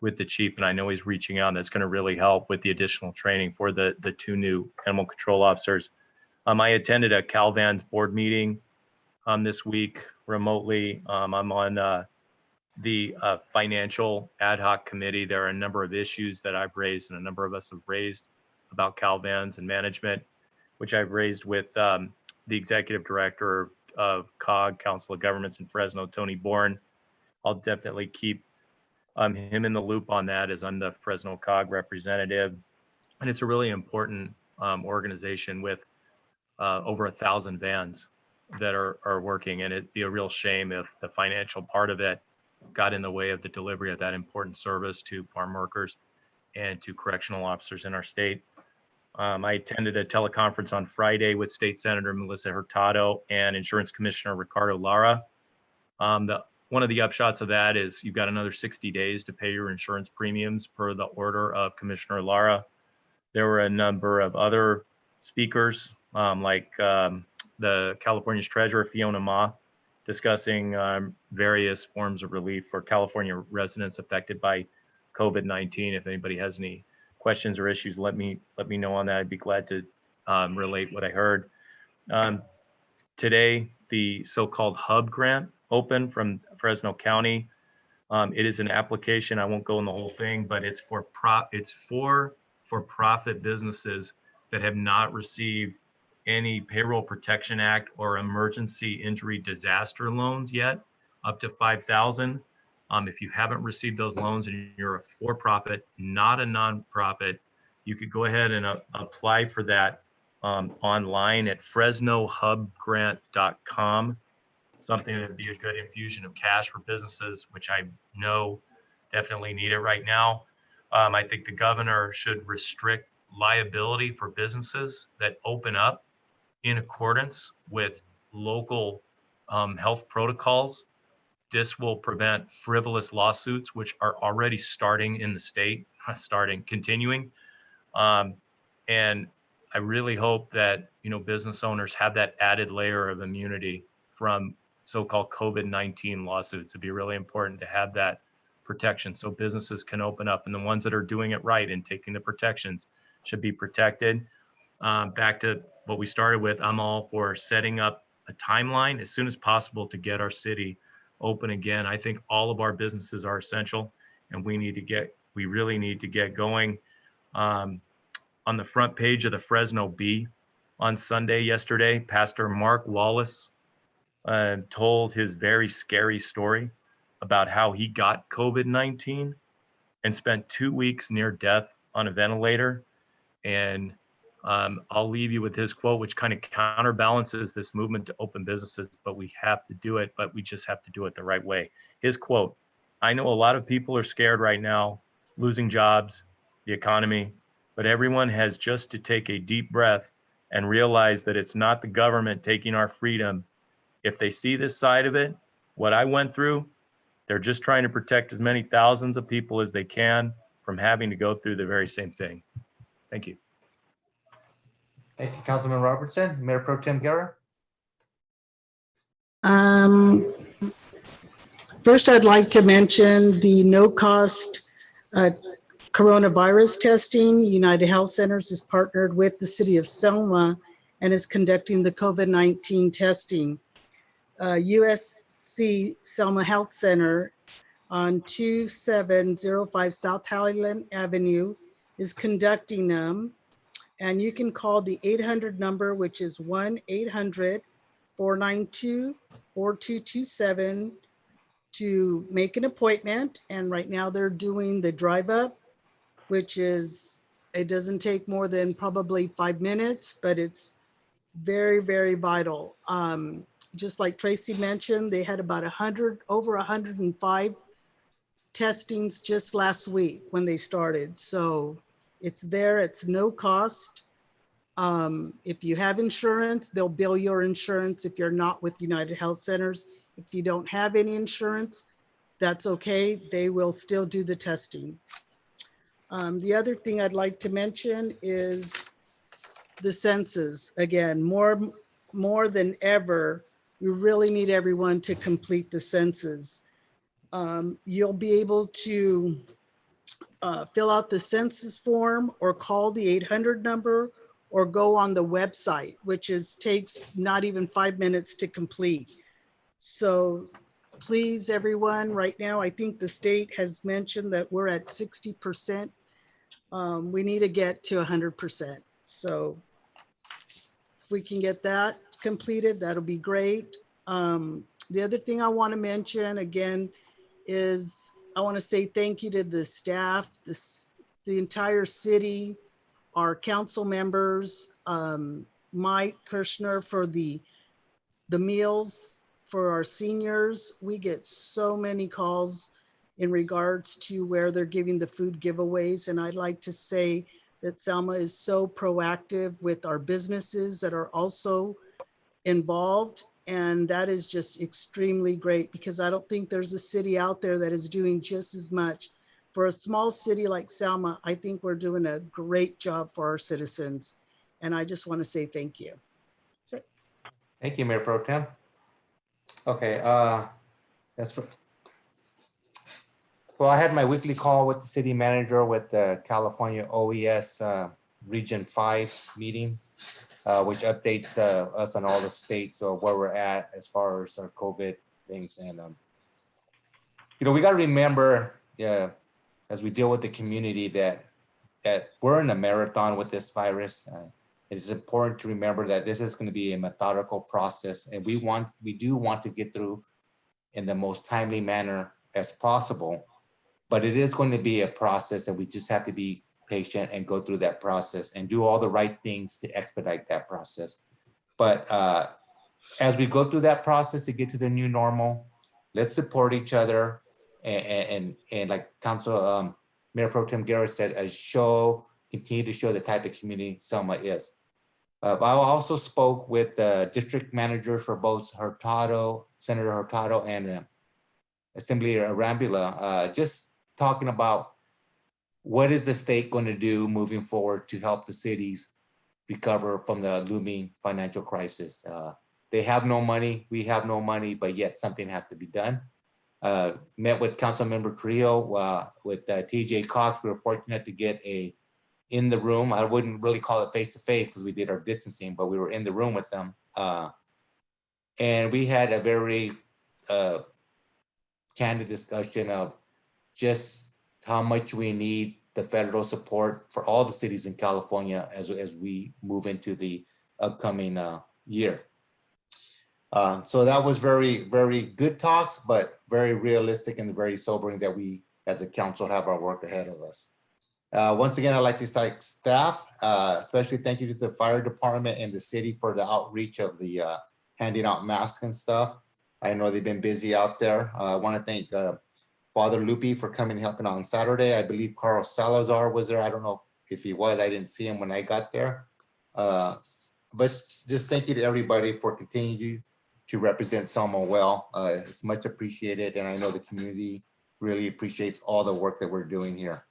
with the chief. And I know he's reaching out, and that's going to really help with the additional training for the 2 new animal control officers. I attended a Calvans board meeting this week remotely. I'm on the financial ad hoc committee. There are a number of issues that I've raised and a number of us have raised about Calvans and management, which I've raised with the executive director of COG, Council of Governments in Fresno, Tony Bourne. I'll definitely keep him in the loop on that, as I'm the Fresno COG representative. And it's a really important organization with over 1,000 vans that are working. And it'd be a real shame if the financial part of it got in the way of the delivery of that important service to farm workers and to correctional officers in our state. I attended a teleconference on Friday with State Senator Melissa Hurtado and Insurance Commissioner Ricardo Lara. One of the upshots of that is you've got another 60 days to pay your insurance premiums per the order of Commissioner Lara. There were a number of other speakers, like the California's Treasurer, Fiona Ma, discussing various forms of relief for California residents affected by COVID-19. If anybody has any questions or issues, let me know on that. I'd be glad to relate what I heard. Today, the so-called HUB grant opened from Fresno County. It is an application. I won't go in the whole thing, but it's for for-profit businesses that have not received any Payroll Protection Act or emergency injury disaster loans yet, up to $5,000. If you haven't received those loans and you're a for-profit, not a nonprofit, you could go ahead and apply for that online at fresnohubgrant.com. Something that would be a good infusion of cash for businesses, which I know definitely need it right now. I think the governor should restrict liability for businesses that open up in accordance with local health protocols. This will prevent frivolous lawsuits, which are already starting in the state, continuing. And I really hope that, you know, business owners have that added layer of immunity from so-called COVID-19 lawsuits. It'd be really important to have that protection so businesses can open up, and the ones that are doing it right and taking the protections should be protected. Back to what we started with, I'm all for setting up a timeline as soon as possible to get our city open again. I think all of our businesses are essential, and we really need to get going. On the front page of the Fresno Bee on Sunday yesterday, Pastor Mark Wallace told his very scary story about how he got COVID-19 and spent 2 weeks near death on a ventilator. And I'll leave you with his quote, which kind of counterbalances this movement to open businesses, but we have to do it, but we just have to do it the right way. His quote: "I know a lot of people are scared right now, losing jobs, the economy, but everyone has just to take a deep breath and realize that it's not the government taking our freedom. If they see this side of it, what I went through, they're just trying to protect as many thousands of people as they can from having to go through the very same thing." Thank you. Thank you, Councilman Robertson. Mayor Pro Tem Guerra. First, I'd like to mention the no-cost coronavirus testing. United Health Centers is partnered with the City of Selma and is conducting the COVID-19 testing. USC Selma Health Center on 2705 South Highland Avenue is conducting them. And you can call the 800 number, which is 1-800-492-4227 to make an appointment. And right now they're doing the drive up, which is, it doesn't take more than probably 5 minutes, but it's very, very vital. just like Tracy mentioned, they had about over 105 testings just last week when they started. So it's there, it's no cost. If you have insurance, they'll bill your insurance if you're not with United Health Centers. If you don't have any insurance, that's okay. They will still do the testing. The other thing I'd like to mention is the census. Again, more than ever, we really need everyone to complete the census. You'll be able to fill out the census form or call the 800 number or go on the website, which takes not even 5 minutes to complete. So please, everyone, right now, I think the state has mentioned that we're at 60%. We need to get to 100%. So if we can get that completed, that'll be great. The other thing I want to mention again is I want to say thank you to the staff, the entire city, our council members, Mike Kirshner for the meals for our seniors. We get so many calls in regards to where they're giving the food giveaways. And I'd like to say that Selma is so proactive with our businesses that are also involved. And that is just extremely great because I don't think there's a city out there that is doing just as much. For a small city like Selma, I think we're doing a great job for our citizens. And I just want to say thank you. That's it. Thank you, Mayor Pro Tem. Okay, that's for. Well, I had my weekly call with the city manager with the California OES Region 5 meeting, which updates us on all the states or where we're at as far as our COVID things. And, we got to remember, as we deal with the community that we're in a marathon with this virus. It is important to remember that this is going to be a methodical process, and we do want to get through in the most timely manner as possible. But it is going to be a process, and we just have to be patient and go through that process and do all the right things to expedite that process. But as we go through that process to get to the new normal, let's support each other and like Council Mayor Pro Tem Garrett said, continue to show the type of community Selma is. I also spoke with the district managers for both Senator Hurtado and Assembly Arambula, just talking about what is the state going to do moving forward to help the cities recover from the looming financial crisis. They have no money, we have no money, but yet something has to be done. Met with Councilmember Trio with TJ Cox. We were fortunate to get in the room. I wouldn't really call it face-to-face because we did our distancing, but we were in the room with them. And we had a very candid discussion of just how much we need the federal support for all the cities in California as we move into the upcoming year. So that was very, very good talks, but very realistic and very sobering that we as a council have our work ahead of us. Once again, I'd like to thank staff, especially thank you to the fire department and the city for the outreach of the handing out masks and stuff. I know they've been busy out there. I want to thank Father Lupi for coming and helping out on Saturday. I believe Carl Salazar was there. I don't know if he was. I didn't see him when I got there. But just thank you to everybody for continuing to represent Selma well. It's much appreciated, and I know the community really appreciates all the work that we're doing here.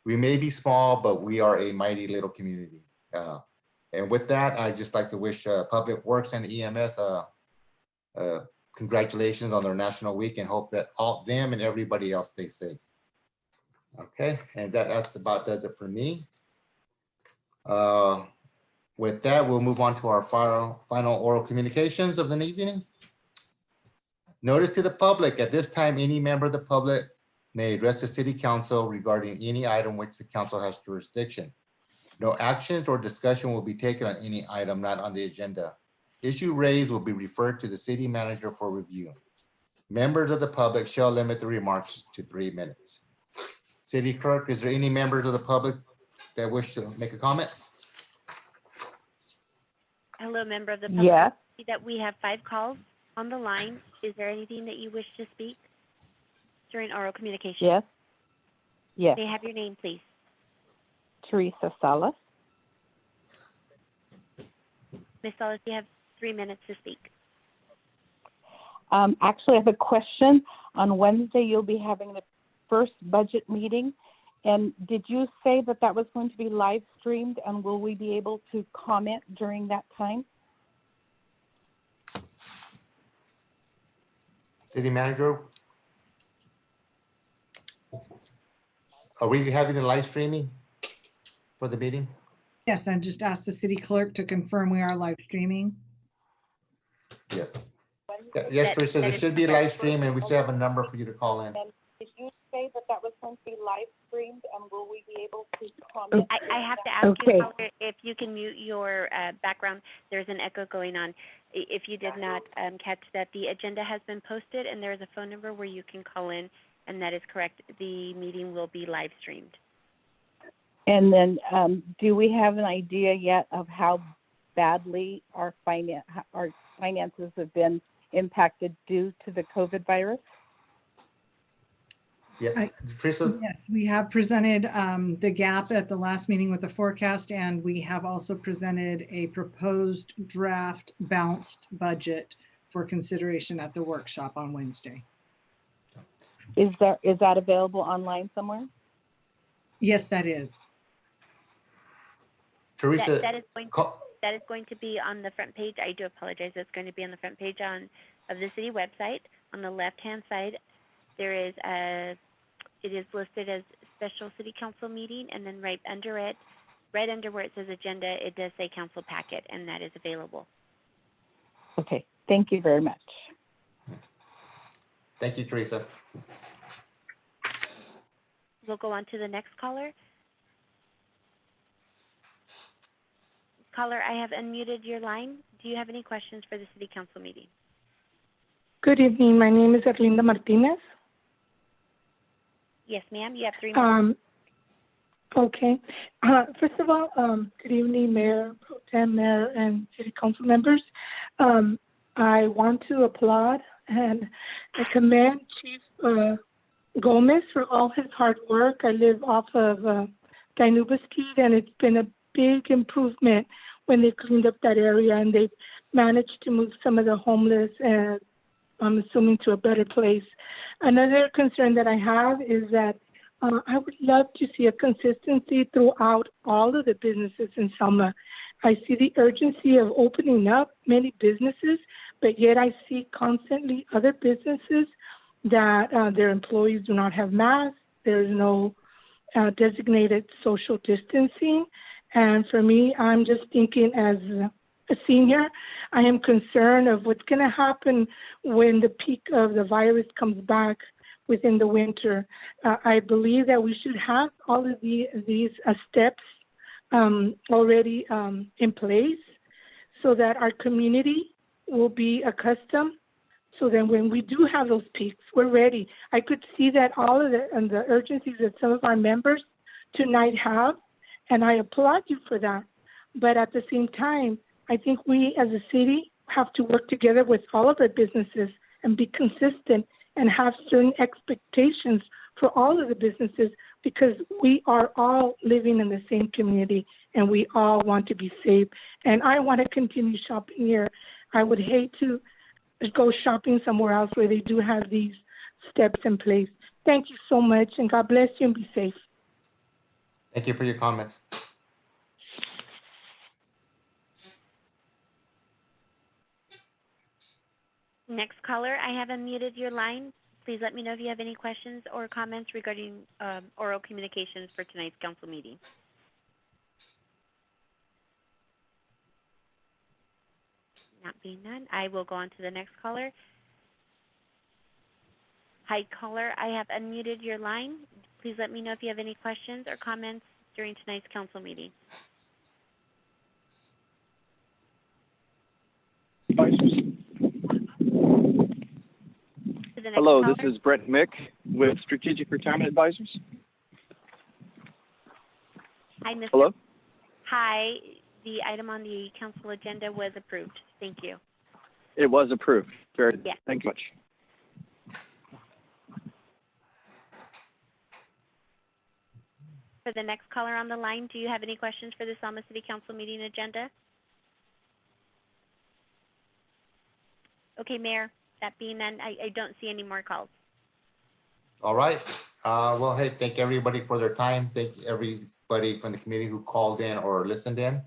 We may be small, but we are a mighty little community. And with that, I'd just like to wish Public Works and EMS congratulations on their National Week and hope that all them and everybody else stay safe. Okay, and that's about does it for me. With that, we'll move on to our final oral communications of the evening. Notice to the public, at this time, any member of the public may address the city council regarding any item which the council has jurisdiction. No actions or discussion will be taken on any item not on the agenda. Issue raised will be referred to the city manager for review. Members of the public shall limit the remarks to 3 minutes. City clerk, is there any members of the public that wish to make a comment? Hello, member of the public. Yes. See that we have 5 calls on the line. Is there anything that you wish to speak during oral communication? Yes. Yes. May I have your name, please? Teresa Salas. Ms. Salas, you have 3 minutes to speak. Actually, I have a question. On Wednesday, you'll be having the first budget meeting. And did you say that that was going to be live streamed, and will we be able to comment during that time? City Manager? Are we having a live streaming for the meeting? Yes, I just asked the city clerk to confirm we are live streaming. Yes. Yes, Teresa, there should be a live stream and we should have a number for you to call in. And did you say that that was going to be live streamed, and will we be able to comment? I have to ask you, caller, if you can mute your background. There's an echo going on. If you did not catch that, the agenda has been posted and there is a phone number where you can call in, and that is correct. The meeting will be live streamed. And then do we have an idea yet of how badly our finances have been impacted due to the COVID virus? Yeah, Teresa? Yes, we have presented the gap at the last meeting with the forecast, and we have also presented a proposed draft balanced budget for consideration at the workshop on Wednesday. Is that available online somewhere? Yes, that is. Teresa, that is going to be on the front page. I do apologize. It's going to be on the front page of the city website. On the left-hand side, there is it is listed as special city council meeting, and then right under it, right under where it says agenda, it does say council packet, and that is available. Okay, thank you very much. Thank you, Teresa. We'll go on to the next caller. Caller, I have unmuted your line. Do you have any questions for the city council meeting? Good evening. My name is Erlinda Martinez. Yes, ma'am. You have 3 minutes. Okay. First of all, good evening, Mayor, Pro Tem Mayor, and City Council members. I want to applaud and commend Chief Gomez for all his hard work. I live off of Dinuba Street, and it's been a big improvement when they cleaned up that area, and they've managed to move some of the homeless, and I'm assuming, to a better place. Another concern that I have is that I would love to see a consistency throughout all of the businesses in Selma. I see the urgency of opening up many businesses, but yet I see constantly other businesses that their employees do not have masks. There is no designated social distancing. And for me, I'm just thinking as a senior, I am concerned of what's going to happen when the peak of the virus comes back within the winter. I believe that we should have all of these steps already in place so that our community will be accustomed, so that when we do have those peaks, we're ready. I could see that all of the urgencies that some of our members tonight have, and I applaud you for that. But at the same time, I think we as a city have to work together with all of our businesses and be consistent and have certain expectations for all of the businesses, because we are all living in the same community and we all want to be safe. And I want to continue shopping here. I would hate to go shopping somewhere else where they do have these steps in place. Thank you so much, and God bless you and be safe. Thank you for your comments. Next caller, I have unmuted your line. Please let me know if you have any questions or comments regarding oral communications for tonight's council meeting. Not being none, I will go on to the next caller. Hi, caller, I have unmuted your line. Please let me know if you have any questions or comments during tonight's council meeting. Hello, this is Brett Mick with Strategic Retirement Advisors. Hi, Mr. Hello. Hi, the item on the council agenda was approved. Thank you. It was approved. Very, Yeah. thank you much. For the next caller on the line, do you have any questions for the Selma City Council meeting agenda? Okay, Mayor, that being none, I don't see any more calls. All right. Well, hey, thank everybody for their time. Thank everybody from the community who called in or listened in.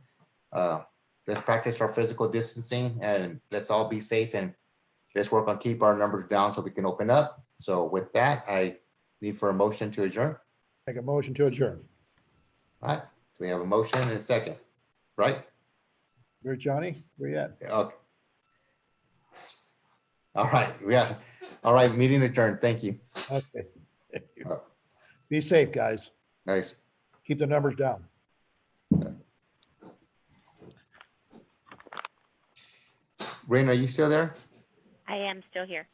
Let's practice our physical distancing and let's all be safe and let's work on keep our numbers down so we can open up. So with that, I need for a motion to adjourn. Make a motion to adjourn. All right. So we have a motion and a second, right? Where, Johnny? Where you at? Okay. All right. Yeah. All right. Meeting adjourned. Thank you. Okay. Be safe, guys. Nice. Keep the numbers down. Rain, are you still there? I am still here.